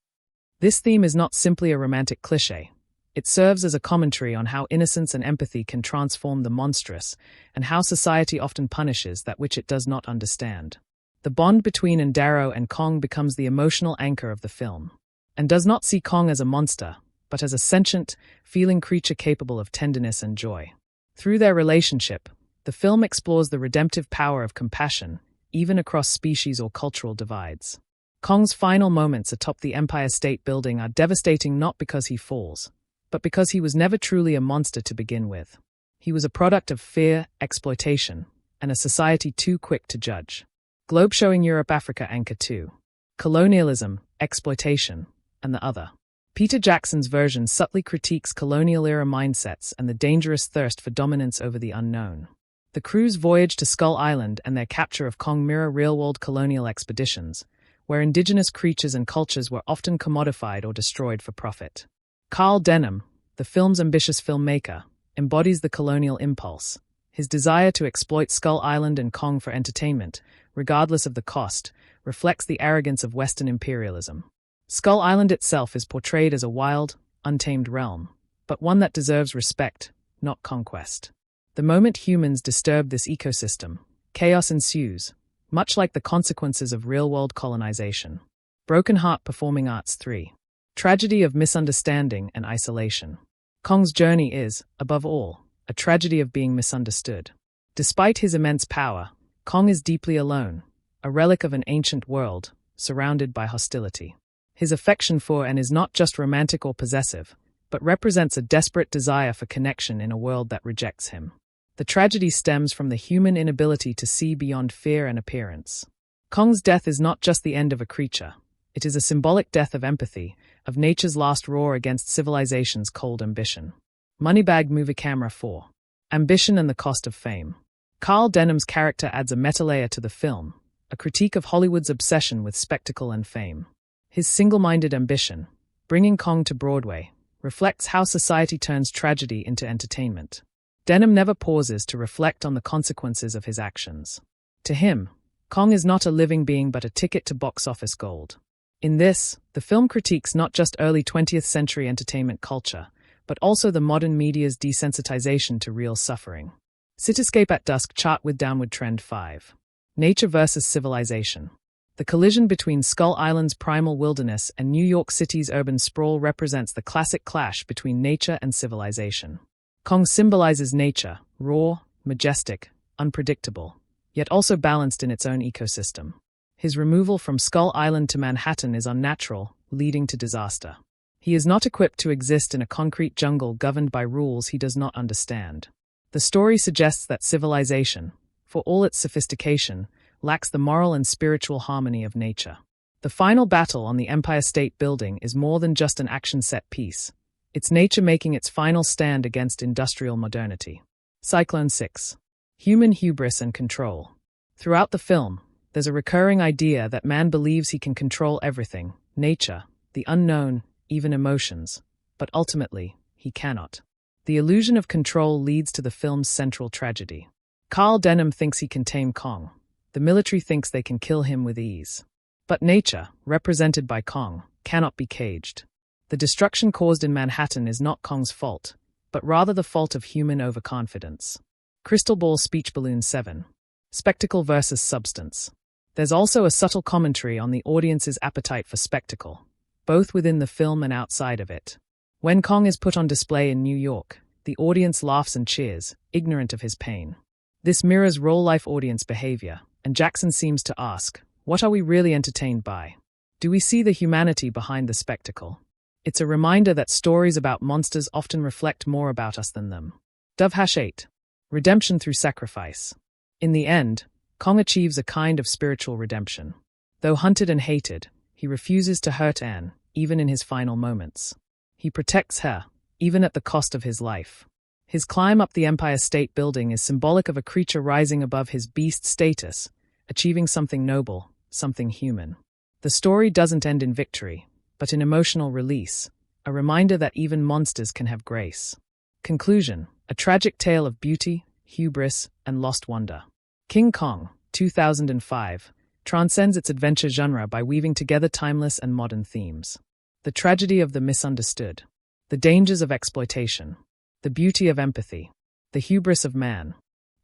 This theme is not simply a romantic cliché. It serves as a commentary on how innocence and empathy can transform the monstrous, and how society often punishes that which it does not understand. The bond between Ann Darrow and Kong becomes the emotional anchor of the film, and does not see Kong as a monster, but as a sentient, feeling creature capable of tenderness and joy. Through their relationship, the film explores the redemptive power of compassion, even across species or cultural divides. Kong's final moments atop the Empire State Building are devastating not because he falls, but because he was never truly a monster to begin with. He was a product of fear, exploitation, and a society too quick to judge. Globe showing Europe, Africa, Anchor 2. Colonialism, exploitation, and the other. Peter Jackson's version subtly critiques colonial-era mindsets and the dangerous thirst for dominance over the unknown. The crew's voyage to Skull Island and their capture of Kong mirror real-world colonial expeditions, where indigenous creatures and cultures were often commodified or destroyed for profit. Carl Denham, the film's ambitious filmmaker, embodies the colonial impulse. His desire to exploit Skull Island and Kong for entertainment, regardless of the cost, reflects the arrogance of Western imperialism. Skull Island itself is portrayed as a wild, untamed realm, but one that deserves respect, not conquest. The moment humans disturb this ecosystem, chaos ensues, much like the consequences of real-world colonization. Broken Heart Performing Arts 3. Tragedy of misunderstanding and isolation. Kong's journey is, above all, a tragedy of being misunderstood. Despite his immense power, Kong is deeply alone, a relic of an ancient world, surrounded by hostility. His affection for Ann is not just romantic or possessive, but represents a desperate desire for connection in a world that rejects him. The tragedy stems from the human inability to see beyond fear and appearance. Kong's death is not just the end of a creature. It is a symbolic death of empathy, of nature's last roar against civilization's cold ambition. Moneybag Movie Camera 4. Ambition and the Cost of Fame. Carl Denham's character adds a meta-layer to the film, a critique of Hollywood's obsession with spectacle and fame. His single-minded ambition, bringing Kong to Broadway, reflects how society turns tragedy into entertainment. Denham never pauses to reflect on the consequences of his actions. To him, Kong is not a living being but a ticket to box office gold. In this, the film critiques not just early 20th century entertainment culture, but also the modern media's desensitization to real suffering. Cityscape at Dusk Chart with Downward Trend 5. Nature versus Civilization. The collision between Skull Island's primal wilderness and New York City's urban sprawl represents the classic clash between nature and civilization. Kong symbolizes nature, raw, majestic, unpredictable, yet also balanced in its own ecosystem. His removal from Skull Island to Manhattan is unnatural, leading to disaster. He is not equipped to exist in a concrete jungle governed by rules he does not understand. The story suggests that civilization, for all its sophistication, lacks the moral and spiritual harmony of nature. The final battle on the Empire State Building is more than just an action set piece. It's nature making its final stand against industrial modernity. Cyclone 6. Human hubris and control. Throughout the film, there's a recurring idea that man believes he can control everything, nature, the unknown, even emotions, but ultimately, he cannot. The illusion of control leads to the film's central tragedy. Carl Denham thinks he can tame Kong. The military thinks they can kill him with ease. But nature, represented by Kong, cannot be caged. The destruction caused in Manhattan is not Kong's fault, but rather the fault of human overconfidence. Crystal Ball Speech Balloon 7. Spectacle versus substance. There's also a subtle commentary on the audience's appetite for spectacle, both within the film and outside of it. When Kong is put on display in New York, the audience laughs and cheers, ignorant of his pain. This mirrors real-life audience behavior, and Jackson seems to ask, what are we really entertained by? Do we see the humanity behind the spectacle? It's a reminder that stories about monsters often reflect more about us than them. Dove-8. Redemption through sacrifice. In the end, Kong achieves a kind of spiritual redemption. Though hunted and hated, he refuses to hurt Anne, even in his final moments. He protects her, even at the cost of his life. His climb up the Empire State Building is symbolic of a creature rising above his beast status, achieving something noble, something human. The story doesn't end in victory, but in emotional release, a reminder that even monsters can have grace. Conclusion: a tragic tale of beauty, hubris, and lost wonder. King Kong, 2005, transcends its adventure genre by weaving together timeless and modern themes. The tragedy of the misunderstood, the dangers of exploitation, the beauty of empathy, the hubris of man.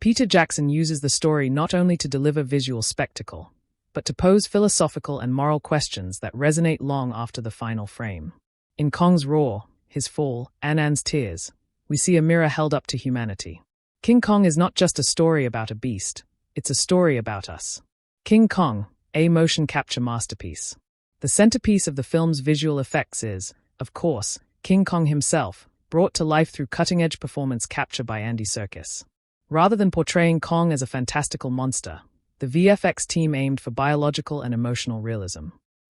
Peter Jackson uses the story not only to deliver visual spectacle, but to pose philosophical and moral questions that resonate long after the final frame. In Kong's roar, his fall, and Anne's tears, we see a mirror held up to humanity. King Kong is not just a story about a beast, it's a story about us. King Kong, a motion capture masterpiece. The centerpiece of the film's visual effects is, of course, King Kong himself, brought to life through cutting-edge performance capture by Andy Serkis. Rather than portraying Kong as a fantastical monster, the VFX team aimed for biological and emotional realism.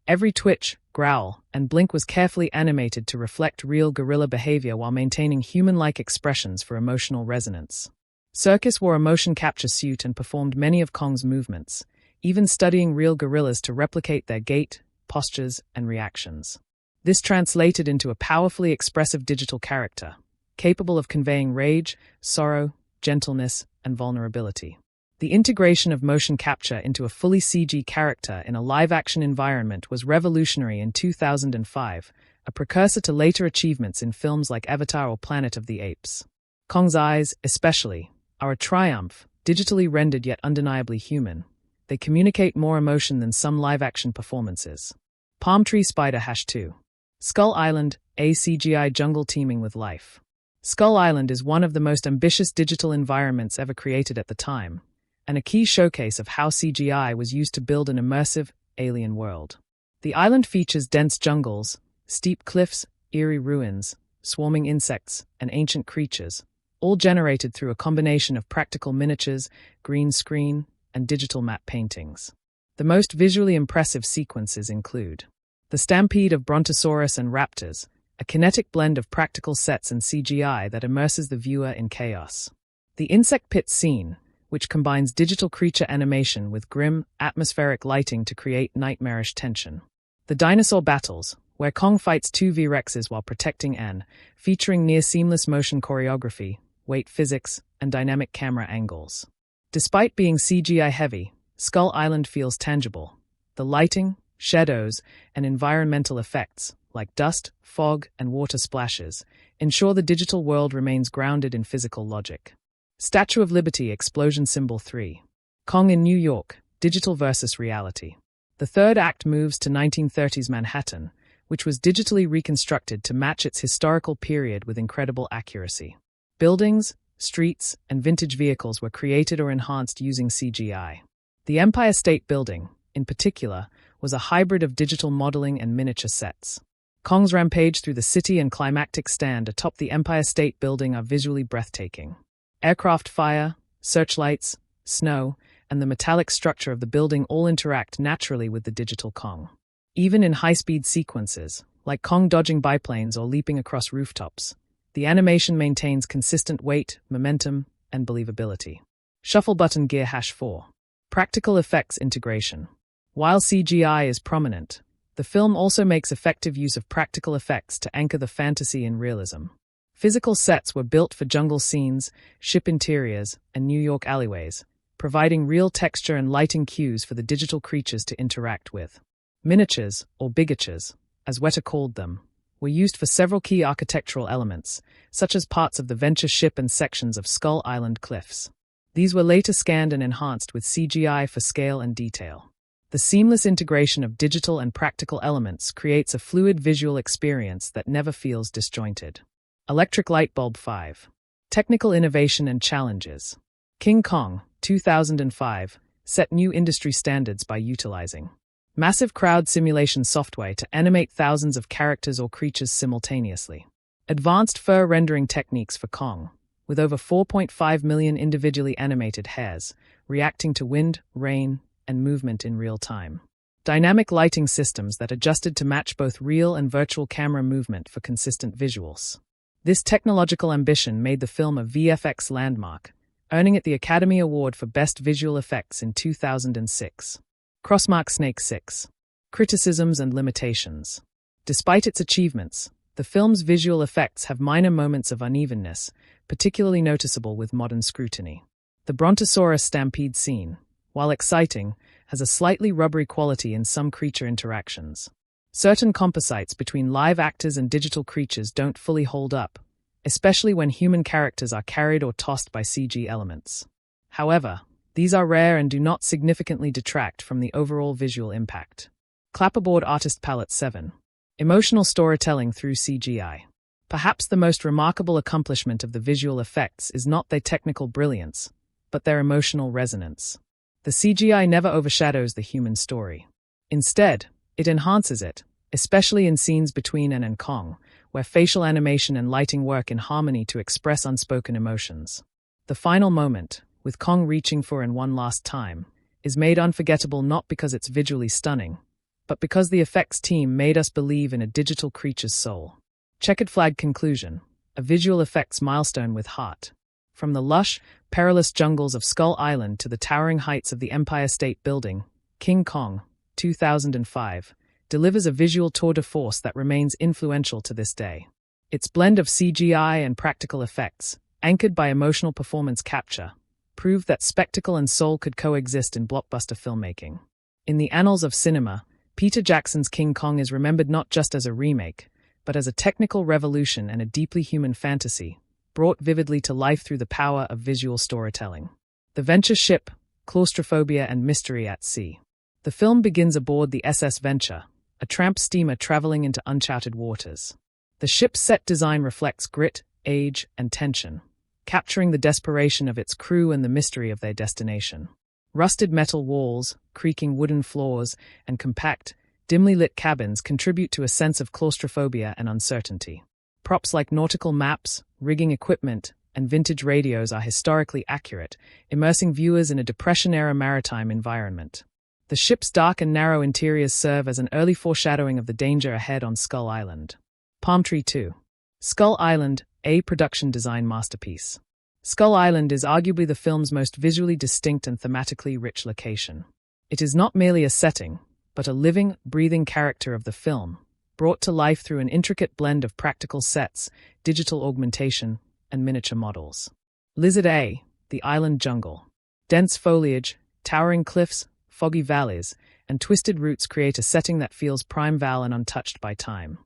Every twitch, growl, and blink was carefully animated to reflect real gorilla behavior while maintaining human-like expressions for emotional resonance. Serkis wore a motion capture suit and performed many of Kong's movements, even studying real gorillas to replicate their gait, postures, and reactions. This translated into a powerfully expressive digital character, capable of conveying rage, sorrow, gentleness, and vulnerability. The integration of motion capture into a fully CG character in a live-action environment was revolutionary in 2005, a precursor to later achievements in films like Avatar or Planet of the Apes. Kong's eyes, especially, are a triumph, digitally rendered yet undeniably human. They communicate more emotion than some live-action performances. Palm Tree Spider #2. Skull Island, a CGI jungle teeming with life. Skull Island is one of the most ambitious digital environments ever created at the time, and a key showcase of how CGI was used to build an immersive, alien world. The island features dense jungles, steep cliffs, eerie ruins, swarming insects, and ancient creatures, all generated through a combination of practical miniatures, green screen, and digital matte paintings. The most visually impressive sequences include the stampede of brontosaurus and raptors, a kinetic blend of practical sets and CGI that immerses the viewer in chaos. The insect pit scene, which combines digital creature animation with grim, atmospheric lighting to create nightmarish tension. The dinosaur battles, where Kong fights two V-Rexes while protecting Anne, featuring near-seamless motion choreography, weight physics, and dynamic camera angles. Despite being CGI-heavy, Skull Island feels tangible. The lighting, shadows, and environmental effects, like dust, fog, and water splashes, ensure the digital world remains grounded in physical logic. Statue of Liberty Explosion Symbol 3. Kong in New York, Digital versus Reality. The third act moves to 1930s Manhattan, which was digitally reconstructed to match its historical period with incredible accuracy. Buildings, streets, and vintage vehicles were created or enhanced using CGI. The Empire State Building, in particular, was a hybrid of digital modeling and miniature sets. Kong's rampage through the city and climactic stand atop the Empire State Building are visually breathtaking. Aircraft fire, searchlights, snow, and the metallic structure of the building all interact naturally with the digital Kong. Even in high-speed sequences, like Kong dodging biplanes or leaping across rooftops, the animation maintains consistent weight, momentum, and believability. Shuffle button gear #4. Practical effects integration. While CGI is prominent, the film also makes effective use of practical effects to anchor the fantasy in realism. Physical sets were built for jungle scenes, ship interiors, and New York alleyways, providing real texture and lighting cues for the digital creatures to interact with. Miniatures, or bigatures, as Weta called them, were used for several key architectural elements, such as parts of the Venture ship and sections of Skull Island cliffs. These were later scanned and enhanced with CGI for scale and detail. The seamless integration of digital and practical elements creates a fluid visual experience that never feels disjointed. Electric Light Bulb 5. Technical Innovation and Challenges. King Kong, 2005, set new industry standards by utilizing massive crowd simulation software to animate thousands of characters or creatures simultaneously. Advanced fur rendering techniques for Kong, with over 4.5 million individually animated hairs, reacting to wind, rain, and movement in real time. Dynamic lighting systems that adjusted to match both real and virtual camera movement for consistent visuals. This technological ambition made the film a VFX landmark, earning it the Academy Award for Best Visual Effects in 2006. Crossmark Snake 6. Criticisms and Limitations. Despite its achievements, the film's visual effects have minor moments of unevenness, particularly noticeable with modern scrutiny. The Brontosaurus stampede scene, while exciting, has a slightly rubbery quality in some creature interactions. Certain composites between live actors and digital creatures don't fully hold up, especially when human characters are carried or tossed by CG elements. However, these are rare and do not significantly detract from the overall visual impact. Clapperboard Artist Palette 7. Emotional storytelling through CGI. Perhaps the most remarkable accomplishment of the visual effects is not their technical brilliance, but their emotional resonance. The CGI never overshadows the human story. Instead, it enhances it, especially in scenes between Ann and Kong, where facial animation and lighting work in harmony to express unspoken emotions. The final moment, with Kong reaching for Ann one last time, is made unforgettable not because it's visually stunning, but because the effects team made us believe in a digital creature's soul. Checkered Flag Conclusion, a visual effects milestone with heart. From the lush, perilous jungles of Skull Island to the towering heights of the Empire State Building, King Kong, 2005, delivers a visual tour de force that remains influential to this day. Its blend of CGI and practical effects, anchored by emotional performance capture, proved that spectacle and soul could coexist in blockbuster filmmaking. In the annals of cinema, Peter Jackson's King Kong is remembered not just as a remake, but as a technical revolution and a deeply human fantasy, brought vividly to life through the power of visual storytelling. The Venture ship, claustrophobia and mystery at sea. The film begins aboard the SS Venture, a tramp steamer traveling into uncharted waters. The ship's set design reflects grit, age, and tension, capturing the desperation of its crew and the mystery of their destination. Rusted metal walls, creaking wooden floors, and compact, dimly lit cabins contribute to a sense of claustrophobia and uncertainty. Props like nautical maps, rigging equipment, and vintage radios are historically accurate, immersing viewers in a Depression-era maritime environment. The ship's dark and narrow interiors serve as an early foreshadowing of the danger ahead on Skull Island. Palm Tree 2. Skull Island, a production design masterpiece. Skull Island is arguably the film's most visually distinct and thematically rich location. It is not merely a setting, but a living, breathing character of the film, brought to life through an intricate blend of practical sets, digital augmentation, and miniature models. Lizard A, the island jungle. Dense foliage, towering cliffs, foggy valleys, and twisted routes create a setting that feels primeval and untouched by time.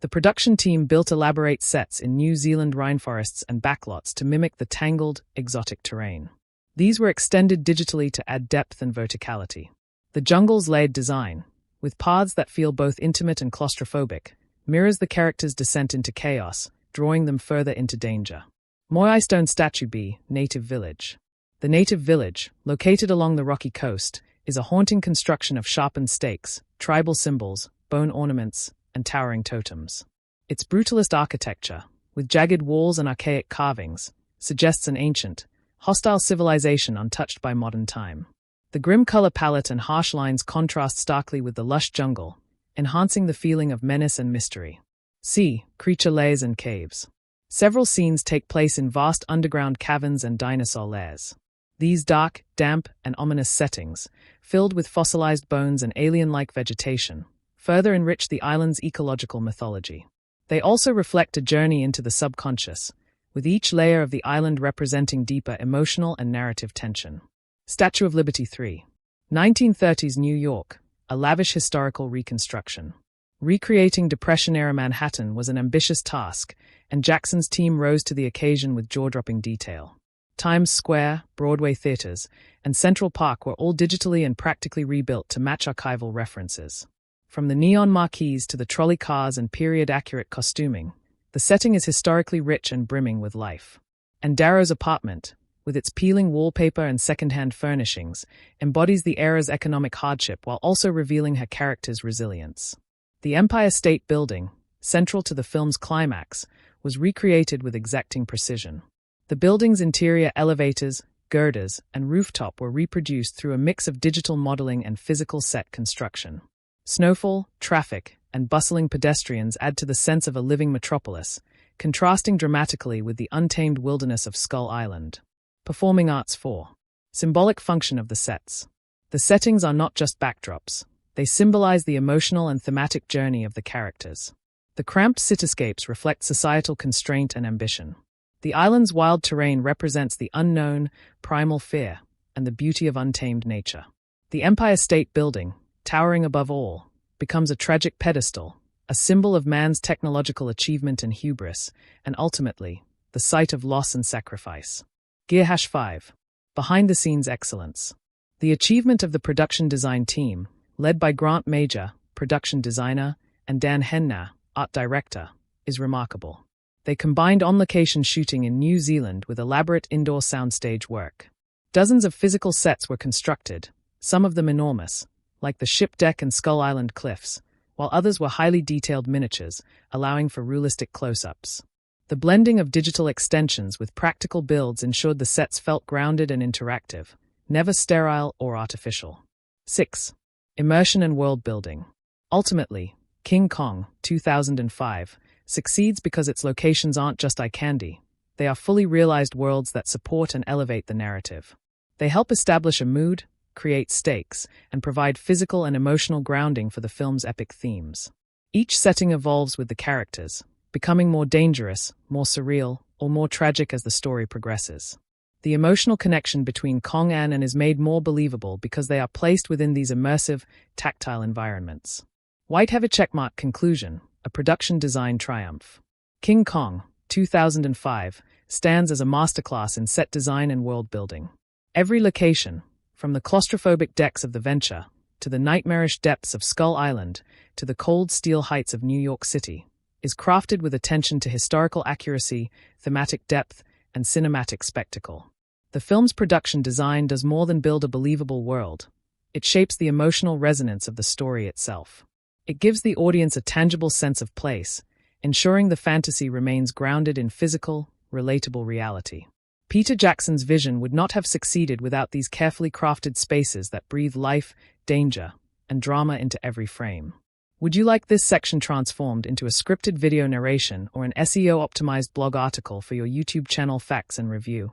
The production team built elaborate sets in New Zealand rainforests and backlots to mimic the tangled, exotic terrain. These were extended digitally to add depth and verticality. The jungle's layered design, with paths that feel both intimate and claustrophobic, mirrors the characters' descent into chaos, drawing them further into danger. Moai Stone Statue B, Native Village. The native village, located along the rocky coast, is a haunting construction of sharpened stakes, tribal symbols, bone ornaments, and towering totems. Its brutalist architecture, with jagged walls and archaic carvings, suggests an ancient, hostile civilization untouched by modern time. The grim color palette and harsh lines contrast starkly with the lush jungle, enhancing the feeling of menace and mystery. C. Creature Lairs and Caves. Several scenes take place in vast underground caverns and dinosaur lairs. These dark, damp, and ominous settings, filled with fossilized bones and alien-like vegetation, further enrich the island's ecological mythology. They also reflect a journey into the subconscious, with each layer of the island representing deeper emotional and narrative tension. Statue of Liberty 3. 1930s New York, a lavish historical reconstruction. Recreating Depression-era Manhattan was an ambitious task, and Jackson's team rose to the occasion with jaw-dropping detail. Times Square, Broadway theaters, and Central Park were all digitally and practically rebuilt to match archival references. From the neon marquees to the trolley cars and period-accurate costuming, the setting is historically rich and brimming with life. Ann Darrow's apartment, with its peeling wallpaper and second-hand furnishings, embodies the era's economic hardship while also revealing her character's resilience. The Empire State Building, central to the film's climax, was recreated with exacting precision. The building's interior elevators, girders, and rooftop were reproduced through a mix of digital modeling and physical set construction. Snowfall, traffic, and bustling pedestrians add to the sense of a living metropolis, contrasting dramatically with the untamed wilderness of Skull Island. Performing Arts 4. Symbolic function of the sets. The settings are not just backdrops. They symbolize the emotional and thematic journey of the characters. The cramped cityscapes reflect societal constraint and ambition. The island's wild terrain represents the unknown, primal fear, and the beauty of untamed nature. The Empire State Building, towering above all, becomes a tragic pedestal, a symbol of man's technological achievement and hubris, and ultimately, the site of loss and sacrifice. Gear 5. Behind-the-scenes excellence. The achievement of the production design team, led by Grant Major, production designer, and Dan Henna, art director, is remarkable. They combined on-location shooting in New Zealand with elaborate indoor soundstage work. Dozens of physical sets were constructed, some of them enormous, like the ship deck and Skull Island cliffs, while others were highly detailed miniatures, allowing for realistic close-ups. The blending of digital extensions with practical builds ensured the sets felt grounded and interactive, never sterile or artificial. 6. Immersion and world building. Ultimately, King Kong, 2005, succeeds because its locations aren't just eye candy. They are fully realized worlds that support and elevate the narrative. They help establish a mood, create stakes, and provide physical and emotional grounding for the film's epic themes. Each setting evolves with the characters, becoming more dangerous, more surreal, or more tragic as the story progresses. The emotional connection between Kong and Ann is made more believable because they are placed within these immersive, tactile environments. White have a checkmark conclusion, a production design triumph. King Kong, 2005, stands as a masterclass in set design and world building. Every location, from the claustrophobic decks of the Venture, to the nightmarish depths of Skull Island, to the cold steel heights of New York City, is crafted with attention to historical accuracy, thematic depth, and cinematic spectacle. The film's production design does more than build a believable world. It shapes the emotional resonance of the story itself. It gives the audience a tangible sense of place, ensuring the fantasy remains grounded in physical, relatable reality. Peter Jackson's vision would not have succeeded without these carefully crafted spaces that breathe life, danger, and drama into every frame. Would you like this section transformed into a scripted video narration or an SEO-optimized blog article for your YouTube channel Facts and Review?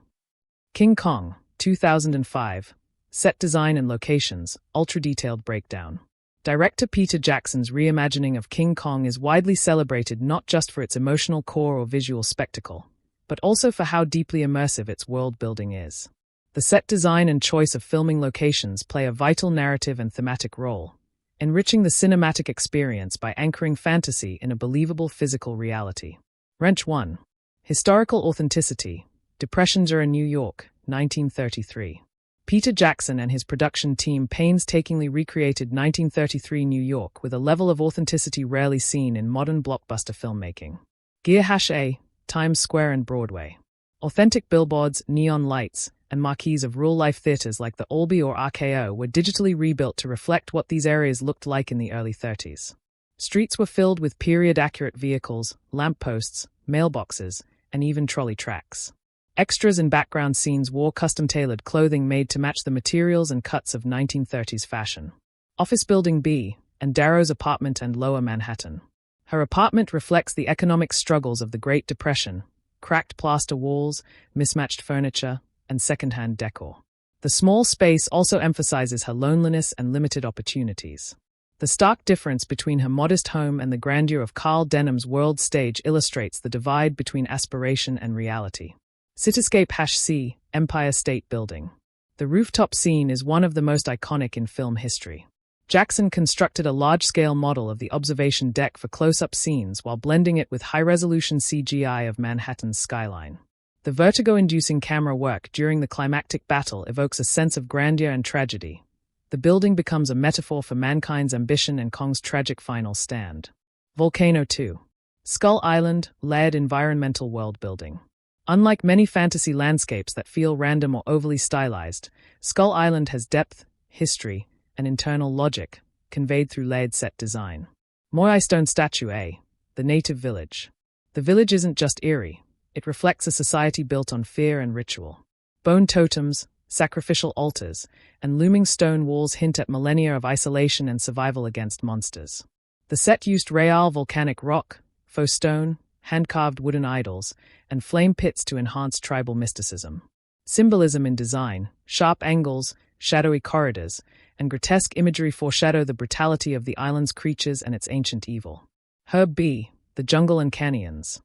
King Kong, 2005. Set design and locations, ultra-detailed breakdown. Director Peter Jackson's reimagining of King Kong is widely celebrated not just for its emotional core or visual spectacle, but also for how deeply immersive its world-building is. The set design and choice of filming locations play a vital narrative and thematic role, enriching the cinematic experience by anchoring fantasy in a believable physical reality. Wrench 1. Historical authenticity. Depression-era New York, 1933. Peter Jackson and his production team painstakingly recreated 1933 New York with a level of authenticity rarely seen in modern blockbuster filmmaking. Gear A. Times Square and Broadway. Authentic billboards, neon lights, and marquees of real-life theaters like the Albee or RKO were digitally rebuilt to reflect what these areas looked like in the early 30s. Streets were filled with period-accurate vehicles, lampposts, mailboxes, and even trolley tracks. Extras in background scenes wore custom-tailored clothing made to match the materials and cuts of 1930s fashion. Office Building B, Ann Darrow's apartment and Lower Manhattan. Her apartment reflects the economic struggles of the Great Depression, cracked plaster walls, mismatched furniture, and second-hand decor. The small space also emphasizes her loneliness and limited opportunities. The stark difference between her modest home and the grandeur of Carl Denham's world stage illustrates the divide between aspiration and reality. Cityscape C, Empire State Building. The rooftop scene is one of the most iconic in film history. Jackson constructed a large-scale model of the observation deck for close-up scenes while blending it with high-resolution CGI of Manhattan's skyline. The vertigo-inducing camera work during the climactic battle evokes a sense of grandeur and tragedy. The building becomes a metaphor for mankind's ambition and Kong's tragic final stand. Volcano 2. Skull Island, layered environmental world-building. Unlike many fantasy landscapes that feel random or overly stylized, Skull Island has depth, history, and internal logic, conveyed through layered set design. Moai Stone Statue A. The native village. The village isn't just eerie, it reflects a society built on fear and ritual. Bone totems, sacrificial altars, and looming stone walls hint at millennia of isolation and survival against monsters. The set used real volcanic rock, faux stone, hand-carved wooden idols, and flame pits to enhance tribal mysticism. Symbolism in design, sharp angles, shadowy corridors, and grotesque imagery foreshadow the brutality of the island's creatures and its ancient evil. Herb B. The jungle and canyons.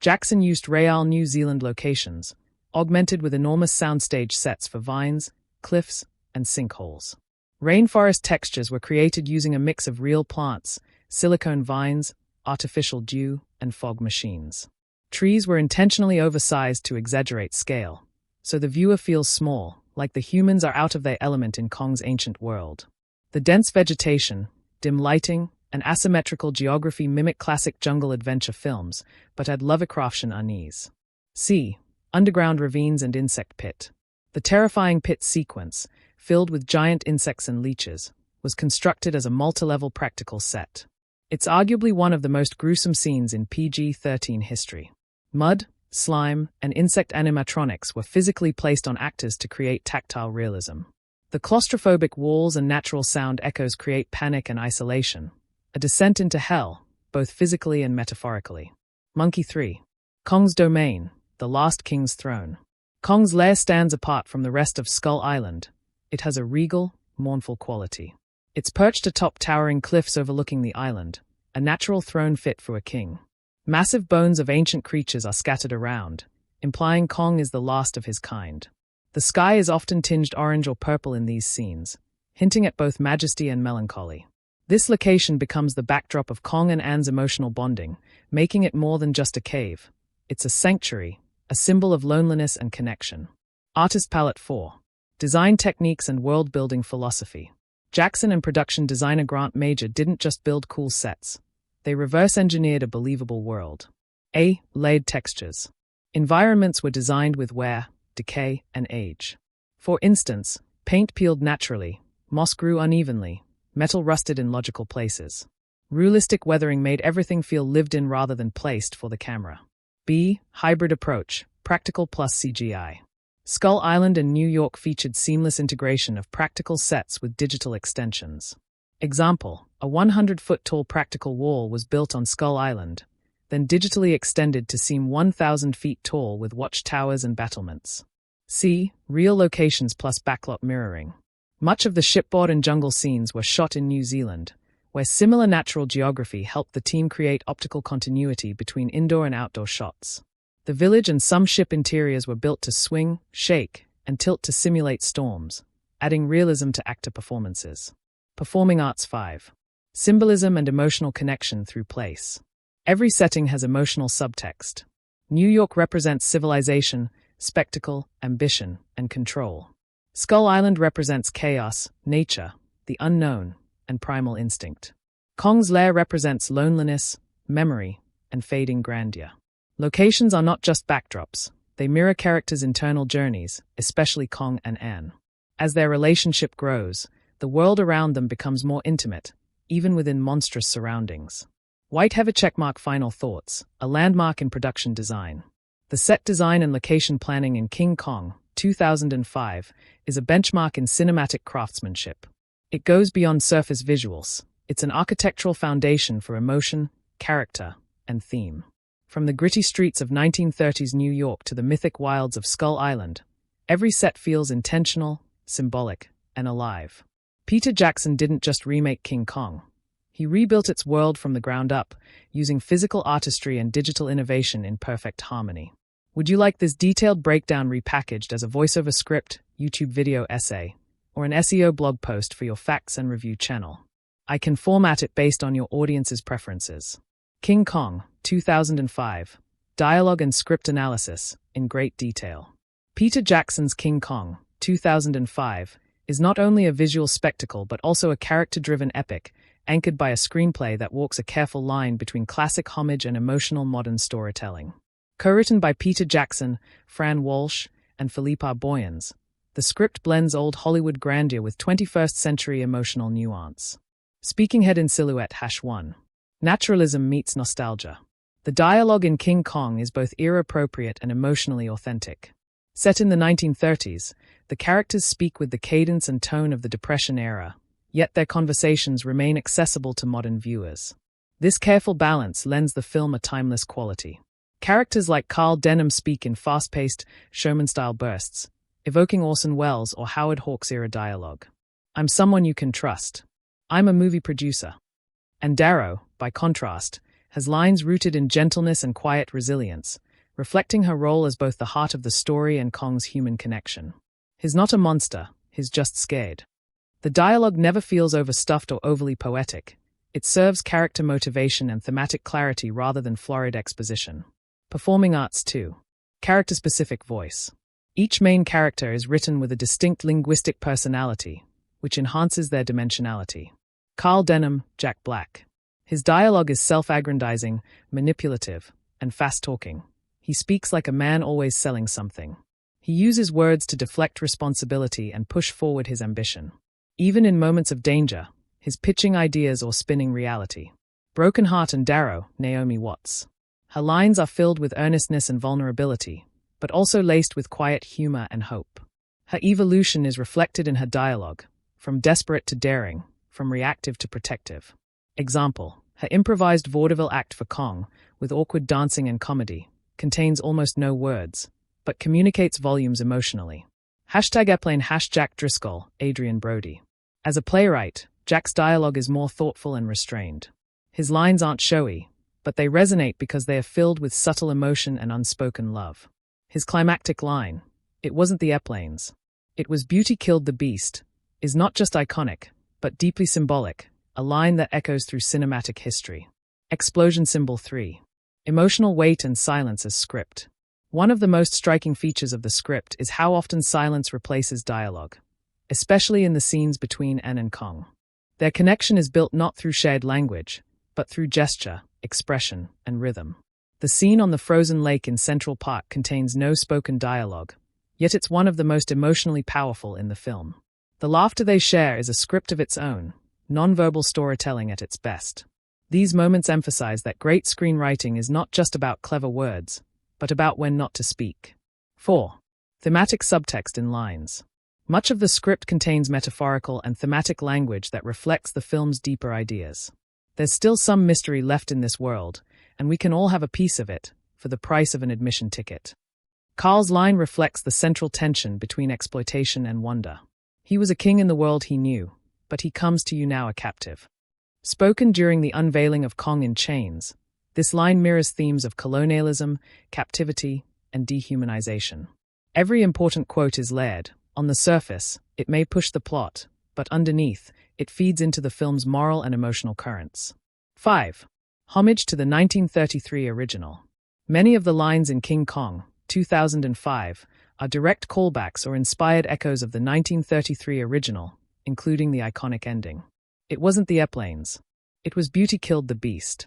Jackson used real New Zealand locations, augmented with enormous soundstage sets for vines, cliffs, and sinkholes. Rainforest textures were created using a mix of real plants, silicone vines, artificial dew, and fog machines. Trees were intentionally oversized to exaggerate scale, so the viewer feels small, like the humans are out of their element in Kong's ancient world. The dense vegetation, dim lighting, and asymmetrical geography mimic classic jungle adventure films, but add Lovecraftian unease. C. Underground ravines and insect pit. The terrifying pit sequence, filled with giant insects and leeches, was constructed as a multi-level practical set. It's arguably one of the most gruesome scenes in PG-13 history. Mud, slime, and insect animatronics were physically placed on actors to create tactile realism. The claustrophobic walls and natural sound echoes create panic and isolation, a descent into hell, both physically and metaphorically. Monkey 3. Kong's Domain, the Last King's Throne. Kong's lair stands apart from the rest of Skull Island. It has a regal, mournful quality. It's perched atop towering cliffs overlooking the island, a natural throne fit for a king. Massive bones of ancient creatures are scattered around, implying Kong is the last of his kind. The sky is often tinged orange or purple in these scenes, hinting at both majesty and melancholy. This location becomes the backdrop of Kong and Ann's emotional bonding, making it more than just a cave. It's a sanctuary, a symbol of loneliness and connection. Artist Palette 4. Design techniques and world-building philosophy. Jackson and production designer Grant Major didn't just build cool sets. They reverse-engineered a believable world. A. Layered textures. Environments were designed with wear, decay, and age. For instance, paint peeled naturally, moss grew unevenly, metal rusted in logical places. Realistic weathering made everything feel lived in rather than placed for the camera. B. Hybrid approach, practical plus CGI. Skull Island and New York featured seamless integration of practical sets with digital extensions. Example, a 100-foot-tall practical wall was built on Skull Island, then digitally extended to seem 1,000 feet tall with watchtowers and battlements. C. Real locations plus backlot mirroring. Much of the shipboard and jungle scenes were shot in New Zealand, where similar natural geography helped the team create optical continuity between indoor and outdoor shots. The village and some ship interiors were built to swing, shake, and tilt to simulate storms, adding realism to actor performances. Performing Arts 5. Symbolism and emotional connection through place. Every setting has emotional subtext. New York represents civilization, spectacle, ambition, and control. Skull Island represents chaos, nature, the unknown, and primal instinct. Kong's lair represents loneliness, memory, and fading grandeur. Locations are not just backdrops, they mirror characters' internal journeys, especially Kong and Ann. As their relationship grows, the world around them becomes more intimate, even within monstrous surroundings. Whiteheaver checkmark Final Thoughts, a landmark in production design. The set design and location planning in King Kong, 2005, is a benchmark in cinematic craftsmanship. It goes beyond surface visuals. It's an architectural foundation for emotion, character, and theme. From the gritty streets of 1930s New York to the mythic wilds of Skull Island, every set feels intentional, symbolic, and alive. Peter Jackson didn't just remake King Kong. He rebuilt its world from the ground up, using physical artistry and digital innovation in perfect harmony. Would you like this detailed breakdown repackaged as a voiceover script, YouTube video essay, or an SEO blog post for your facts and review channel? I can format it based on your audience's preferences. King Kong, 2005. dialogue and script analysis, in great detail. Peter Jackson's King Kong, 2005, is not only a visual spectacle but also a character-driven epic, anchored by a screenplay that walks a careful line between classic homage and emotional modern storytelling. Co-written by Peter Jackson, Fran Walsh, and Philippa Boyens, the script blends old Hollywood grandeur with 21st-century emotional nuance. Speaking head in silhouette #1. Naturalism meets nostalgia. The dialogue in King Kong is both era-appropriate and emotionally authentic. Set in the 1930s, the characters speak with the cadence and tone of the Depression era, yet their conversations remain accessible to modern viewers. This careful balance lends the film a timeless quality. Characters like Carl Denham speak in fast-paced, showman-style bursts, evoking Orson Welles or Howard Hawks-era dialogue. "I'm someone you can trust. I'm a movie producer." Ann Darrow, by contrast, has lines rooted in gentleness and quiet resilience, reflecting her role as both the heart of the story and Kong's human connection. "He's not a monster, he's just scared." The dialogue never feels overstuffed or overly poetic. It serves character motivation and thematic clarity rather than florid exposition. Performing arts too. Character-specific voice. Each main character is written with a distinct linguistic personality, which enhances their dimensionality. Carl Denham, Jack Black. His dialogue is self-aggrandizing, manipulative, and fast-talking. He speaks like a man always selling something. He uses words to deflect responsibility and push forward his ambition. Even in moments of danger, his pitching ideas or spinning reality. Broken Heart and Darrow, Naomi Watts. Her lines are filled with earnestness and vulnerability, but also laced with quiet humor and hope. Her evolution is reflected in her dialogue, from desperate to daring, from reactive to protective. Example, her improvised vaudeville act for Kong, with awkward dancing and comedy, contains almost no words, but communicates volumes emotionally. #airplane #Jack Driscoll, Adrien Brody. As a playwright, Jack's dialogue is more thoughtful and restrained. His lines aren't showy, but they resonate because they are filled with subtle emotion and unspoken love. His climactic line, "It wasn't the airplanes. It was beauty killed the beast," is not just iconic, but deeply symbolic, a line that echoes through cinematic history. Explosion Symbol 3. Emotional weight and silence as script. One of the most striking features of the script is how often silence replaces dialogue, especially in the scenes between Ann and Kong. Their connection is built not through shared language, but through gesture, expression, and rhythm. The scene on the frozen lake in Central Park contains no spoken dialogue, yet it's one of the most emotionally powerful in the film. The laughter they share is a script of its own, nonverbal storytelling at its best. These moments emphasize that great screenwriting is not just about clever words, but about when not to speak. 4. Thematic subtext in lines. Much of the script contains metaphorical and thematic language that reflects the film's deeper ideas. There's still some mystery left in this world, and we can all have a piece of it, for the price of an admission ticket. Carl's line reflects the central tension between exploitation and wonder. He was a king in the world he knew, but he comes to you now a captive. Spoken during the unveiling of Kong in Chains, this line mirrors themes of colonialism, captivity, and dehumanization. Every important quote is layered. On the surface, it may push the plot, but underneath, it feeds into the film's moral and emotional currents. 5. Homage to the 1933 original. Many of the lines in King Kong, 2005, are direct callbacks or inspired echoes of the 1933 original, including the iconic ending. "It wasn't the airplanes. It was beauty killed the beast."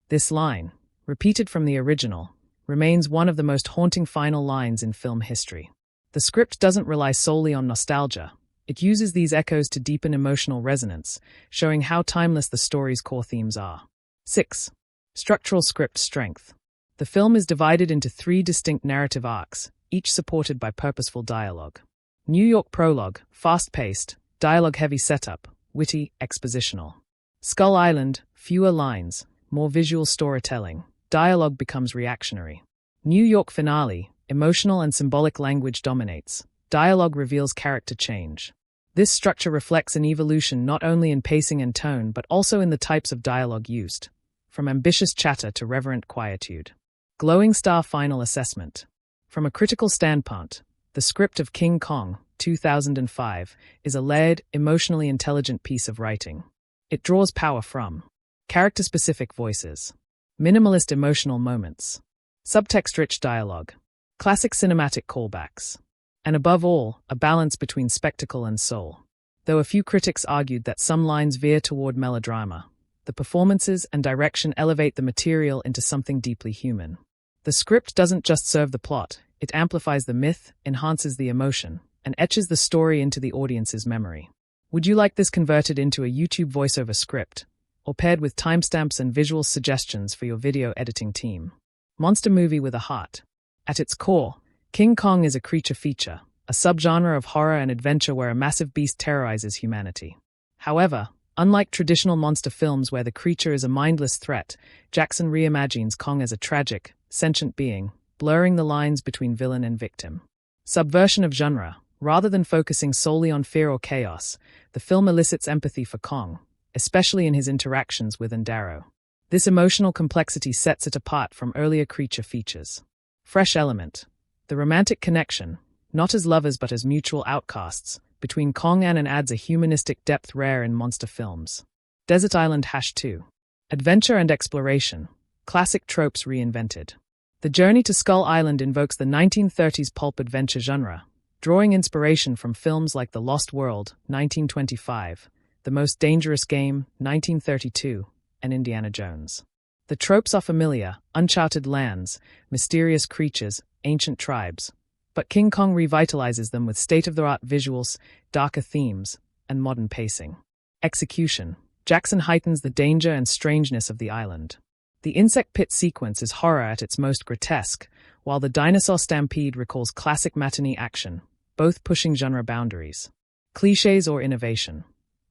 This line, repeated from the original, remains one of the most haunting final lines in film history. The script doesn't rely solely on nostalgia. It uses these echoes to deepen emotional resonance, showing how timeless the story's core themes are. 6. Structural script strength. The film is divided into 3 distinct narrative arcs, each supported by purposeful dialogue. New York prologue, fast-paced, dialogue-heavy setup, witty, expositional. Skull Island, fewer lines, more visual storytelling, dialogue becomes reactionary. New York finale, emotional and symbolic language dominates, dialogue reveals character change. This structure reflects an evolution not only in pacing and tone but also in the types of dialogue used, from ambitious chatter to reverent quietude. Glowing star final assessment. From a critical standpoint, the script of King Kong, 2005, is a layered, emotionally intelligent piece of writing. It draws power from character-specific voices, minimalist emotional moments, subtext-rich dialogue, classic cinematic callbacks, and above all, a balance between spectacle and soul. Though a few critics argued that some lines veer toward melodrama, the performances and direction elevate the material into something deeply human. The script doesn't just serve the plot, it amplifies the myth, enhances the emotion, and etches the story into the audience's memory. Would you like this converted into a YouTube voiceover script, or paired with timestamps and visual suggestions for your video editing team? Monster movie with a heart. At its core, King Kong is a creature feature, a subgenre of horror and adventure where a massive beast terrorizes humanity. However, unlike traditional monster films where the creature is a mindless threat, Jackson reimagines Kong as a tragic, sentient being, blurring the lines between villain and victim. Subversion of genre. Rather than focusing solely on fear or chaos, the film elicits empathy for Kong, especially in his interactions with Ann Darrow. This emotional complexity sets it apart from earlier creature features. Fresh element. The romantic connection, not as lovers but as mutual outcasts, between Kong and Ann adds a humanistic depth rare in monster films. Desert Island #2. Adventure and exploration. Classic tropes reinvented. The journey to Skull Island invokes the 1930s pulp adventure genre, drawing inspiration from films like The Lost World, 1925, The Most Dangerous Game, 1932, and Indiana Jones. The tropes are familiar: uncharted lands, mysterious creatures, ancient tribes. But King Kong revitalizes them with state-of-the-art visuals, darker themes, and modern pacing. Execution. Jackson heightens the danger and strangeness of the island. The insect pit sequence is horror at its most grotesque, while the dinosaur stampede recalls classic matinee action, both pushing genre boundaries. Clichés or innovation.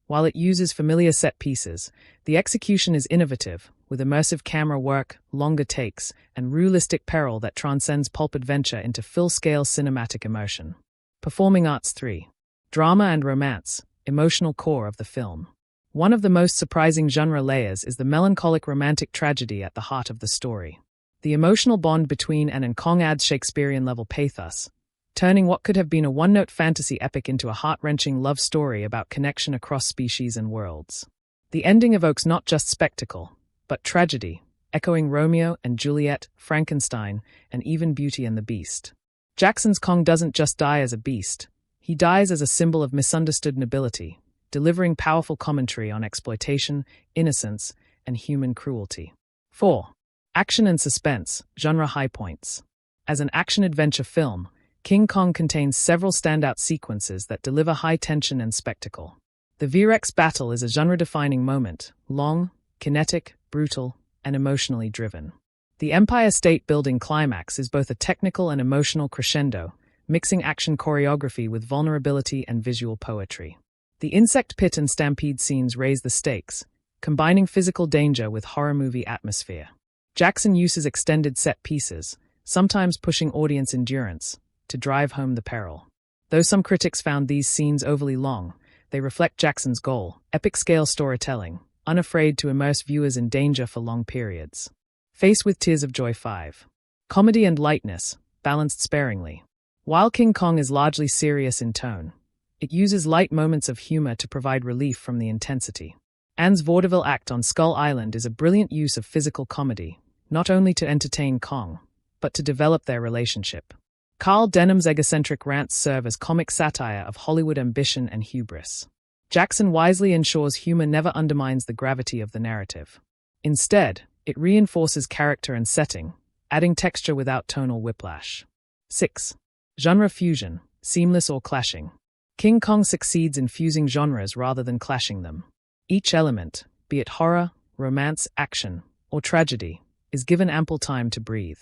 While it uses familiar set pieces, the execution is innovative, with immersive camera work, longer takes, and realistic peril that transcends pulp adventure into full-scale cinematic immersion. Performing Arts 3. Drama and romance, emotional core of the film. One of the most surprising genre layers is the melancholic romantic tragedy at the heart of the story. The emotional bond between Ann and Kong adds Shakespearean-level pathos, turning what could have been a one-note fantasy epic into a heart-wrenching love story about connection across species and worlds. The ending evokes not just spectacle, but tragedy, echoing Romeo and Juliet, Frankenstein, and even Beauty and the Beast. Jackson's Kong doesn't just die as a beast, he dies as a symbol of misunderstood nobility, delivering powerful commentary on exploitation, innocence, and human cruelty. 4. Action and suspense, genre high points. As an action-adventure film, King Kong contains several standout sequences that deliver high tension and spectacle. The V-Rex battle is a genre-defining moment, long, kinetic, brutal, and emotionally driven. The Empire State Building climax is both a technical and emotional crescendo, mixing action choreography with vulnerability and visual poetry. The insect pit and stampede scenes raise the stakes, combining physical danger with horror movie atmosphere. Jackson uses extended set pieces, sometimes pushing audience endurance, to drive home the peril. Though some critics found these scenes overly long, they reflect Jackson's goal: epic-scale storytelling, unafraid to immerse viewers in danger for long periods. Face with Tears of Joy 5. Comedy and lightness, balanced sparingly. While King Kong is largely serious in tone, it uses light moments of humor to provide relief from the intensity. Ann's vaudeville act on Skull Island is a brilliant use of physical comedy, not only to entertain Kong, but to develop their relationship. Carl Denham's egocentric rants serve as comic satire of Hollywood ambition and hubris. Jackson wisely ensures humor never undermines the gravity of the narrative. Instead, it reinforces character and setting, adding texture without tonal whiplash. 6. Genre fusion, seamless or clashing. King Kong succeeds in fusing genres rather than clashing them. Each element, be it horror, romance, action, or tragedy, is given ample time to breathe.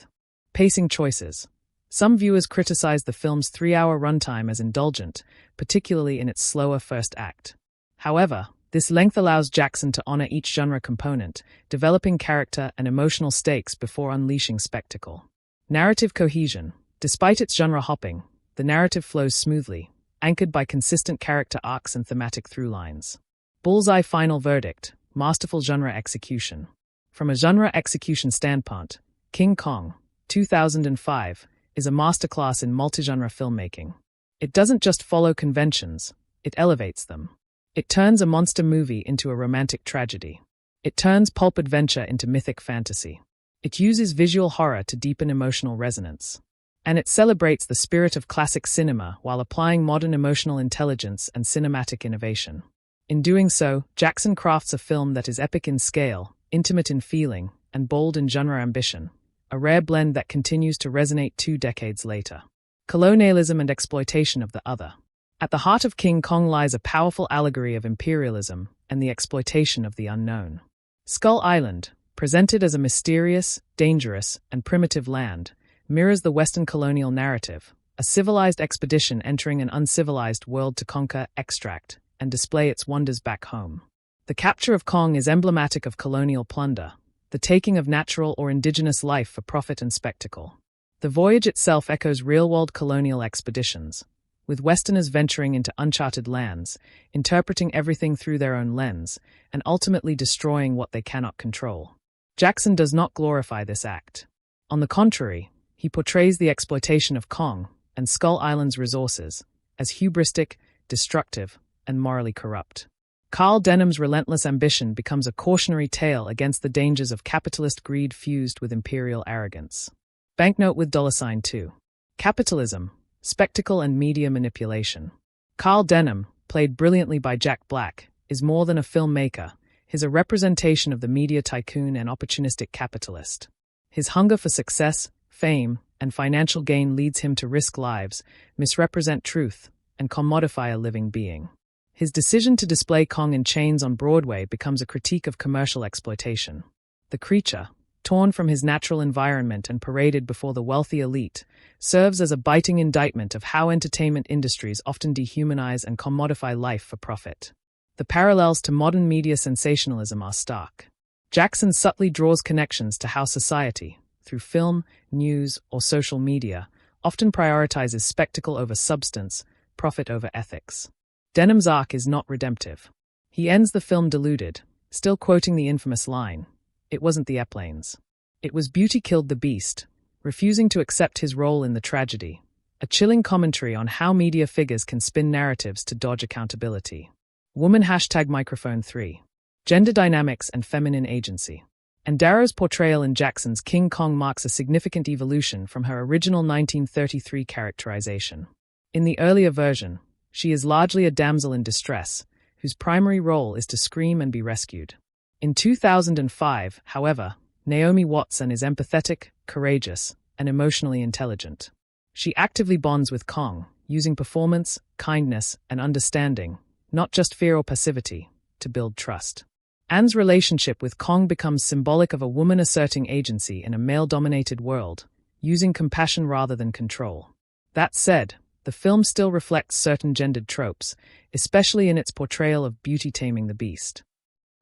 Pacing choices. Some viewers criticize the film's 3-hour runtime as indulgent, particularly in its slower first act. However, this length allows Jackson to honor each genre component, developing character and emotional stakes before unleashing spectacle. Narrative cohesion. Despite its genre hopping, the narrative flows smoothly, anchored by consistent character arcs and thematic through-lines. Bullseye final verdict, masterful genre execution. From a genre execution standpoint, King Kong, 2005, is a masterclass in multi-genre filmmaking. It doesn't just follow conventions, it elevates them. It turns a monster movie into a romantic tragedy. It turns pulp adventure into mythic fantasy. It uses visual horror to deepen emotional resonance. And it celebrates the spirit of classic cinema while applying modern emotional intelligence and cinematic innovation. In doing so, Jackson crafts a film that is epic in scale, intimate in feeling, and bold in genre ambition, a rare blend that continues to resonate 2 decades later. Colonialism and exploitation of the other. At the heart of King Kong lies a powerful allegory of imperialism and the exploitation of the unknown. Skull Island, presented as a mysterious, dangerous, and primitive land, mirrors the Western colonial narrative, a civilized expedition entering an uncivilized world to conquer, extract, and display its wonders back home. The capture of Kong is emblematic of colonial plunder, the taking of natural or indigenous life for profit and spectacle. The voyage itself echoes real-world colonial expeditions, with Westerners venturing into uncharted lands, interpreting everything through their own lens, and ultimately destroying what they cannot control. Jackson does not glorify this act. On the contrary, he portrays the exploitation of Kong and Skull Island's resources as hubristic, destructive, and morally corrupt. Carl Denham's relentless ambition becomes a cautionary tale against the dangers of capitalist greed fused with imperial arrogance. Banknote with $2. Capitalism, spectacle and media manipulation. Carl Denham, played brilliantly by Jack Black, is more than a filmmaker. He's a representation of the media tycoon and opportunistic capitalist. His hunger for success, fame, and financial gain leads him to risk lives, misrepresent truth, and commodify a living being. His decision to display Kong in chains on Broadway becomes a critique of commercial exploitation. The creature, torn from his natural environment and paraded before the wealthy elite, serves as a biting indictment of how entertainment industries often dehumanize and commodify life for profit. The parallels to modern media sensationalism are stark. Jackson subtly draws connections to how society, through film, news, or social media, often prioritizes spectacle over substance, profit over ethics. Denham's arc is not redemptive. He ends the film deluded, still quoting the infamous line, "It wasn't the airplanes. It was beauty killed the beast," refusing to accept his role in the tragedy, a chilling commentary on how media figures can spin narratives to dodge accountability. Woman #microphone 3. Gender dynamics and feminine agency. Ann Darrow's portrayal in Jackson's King Kong marks a significant evolution from her original 1933 characterization. In the earlier version, she is largely a damsel in distress, whose primary role is to scream and be rescued. In 2005, however, Naomi Watts is empathetic, courageous, and emotionally intelligent. She actively bonds with Kong, using performance, kindness, and understanding, not just fear or passivity, to build trust. Ann's relationship with Kong becomes symbolic of a woman asserting agency in a male-dominated world, using compassion rather than control. That said, the film still reflects certain gendered tropes, especially in its portrayal of beauty taming the beast.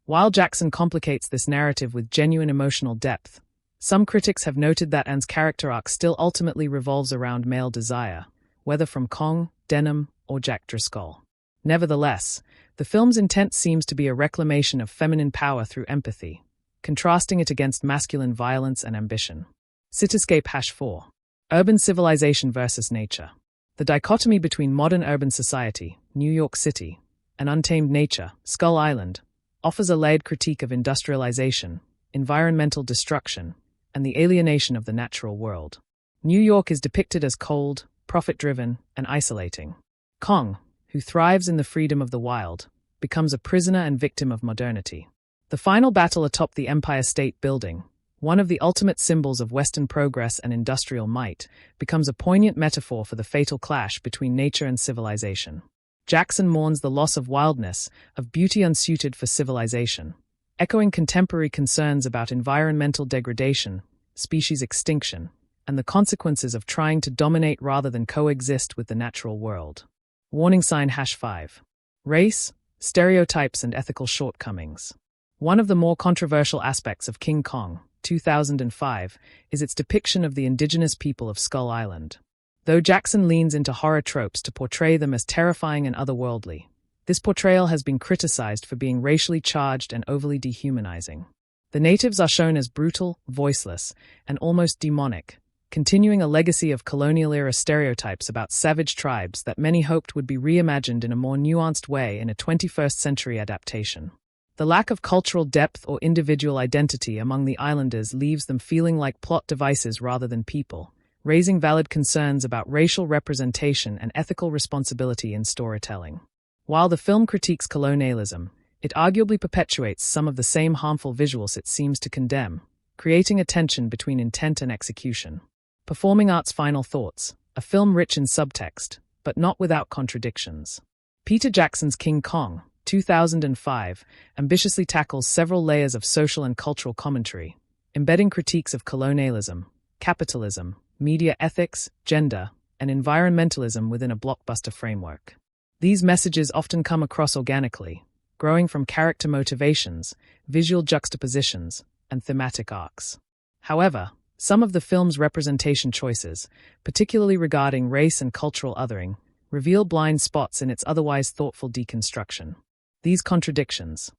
While Jackson complicates this narrative with genuine emotional depth, some critics have noted that Ann's character arc still ultimately revolves around male desire, whether from Kong, Denham, or Jack Driscoll. Nevertheless, the film's intent seems to be a reclamation of feminine power through empathy, contrasting it against masculine violence and ambition. Cityscape #4. Urban civilization versus nature. The dichotomy between modern urban society, New York City, and untamed nature, Skull Island, offers a layered critique of industrialization, environmental destruction, and the alienation of the natural world. New York is depicted as cold, profit-driven, and isolating. Kong, who thrives in the freedom of the wild, becomes a prisoner and victim of modernity. The final battle atop the Empire State Building, one of the ultimate symbols of Western progress and industrial might, becomes a poignant metaphor for the fatal clash between nature and civilization. Jackson mourns the loss of wildness, of beauty unsuited for civilization, echoing contemporary concerns about environmental degradation, species extinction, and the consequences of trying to dominate rather than coexist with the natural world. Warning sign #5. Race, stereotypes and ethical shortcomings. One of the more controversial aspects of King Kong, 2005, is its depiction of the indigenous people of Skull Island. Though Jackson leans into horror tropes to portray them as terrifying and otherworldly, this portrayal has been criticized for being racially charged and overly dehumanizing. The natives are shown as brutal, voiceless, and almost demonic, continuing a legacy of colonial-era stereotypes about savage tribes that many hoped would be reimagined in a more nuanced way in a 21st-century adaptation. The lack of cultural depth or individual identity among the islanders leaves them feeling like plot devices rather than people, raising valid concerns about racial representation and ethical responsibility in storytelling. While the film critiques colonialism, it arguably perpetuates some of the same harmful visuals it seems to condemn, creating a tension between intent and execution. Performing arts final thoughts, a film rich in subtext, but not without contradictions. Peter Jackson's King Kong, 2005, ambitiously tackles several layers of social and cultural commentary, embedding critiques of colonialism, capitalism, media ethics, gender, and environmentalism within a blockbuster framework. These messages often come across organically, growing from character motivations, visual juxtapositions, and thematic arcs. However, some of the film's representation choices, particularly regarding race and cultural othering, reveal blind spots in its otherwise thoughtful deconstruction. These contradictions,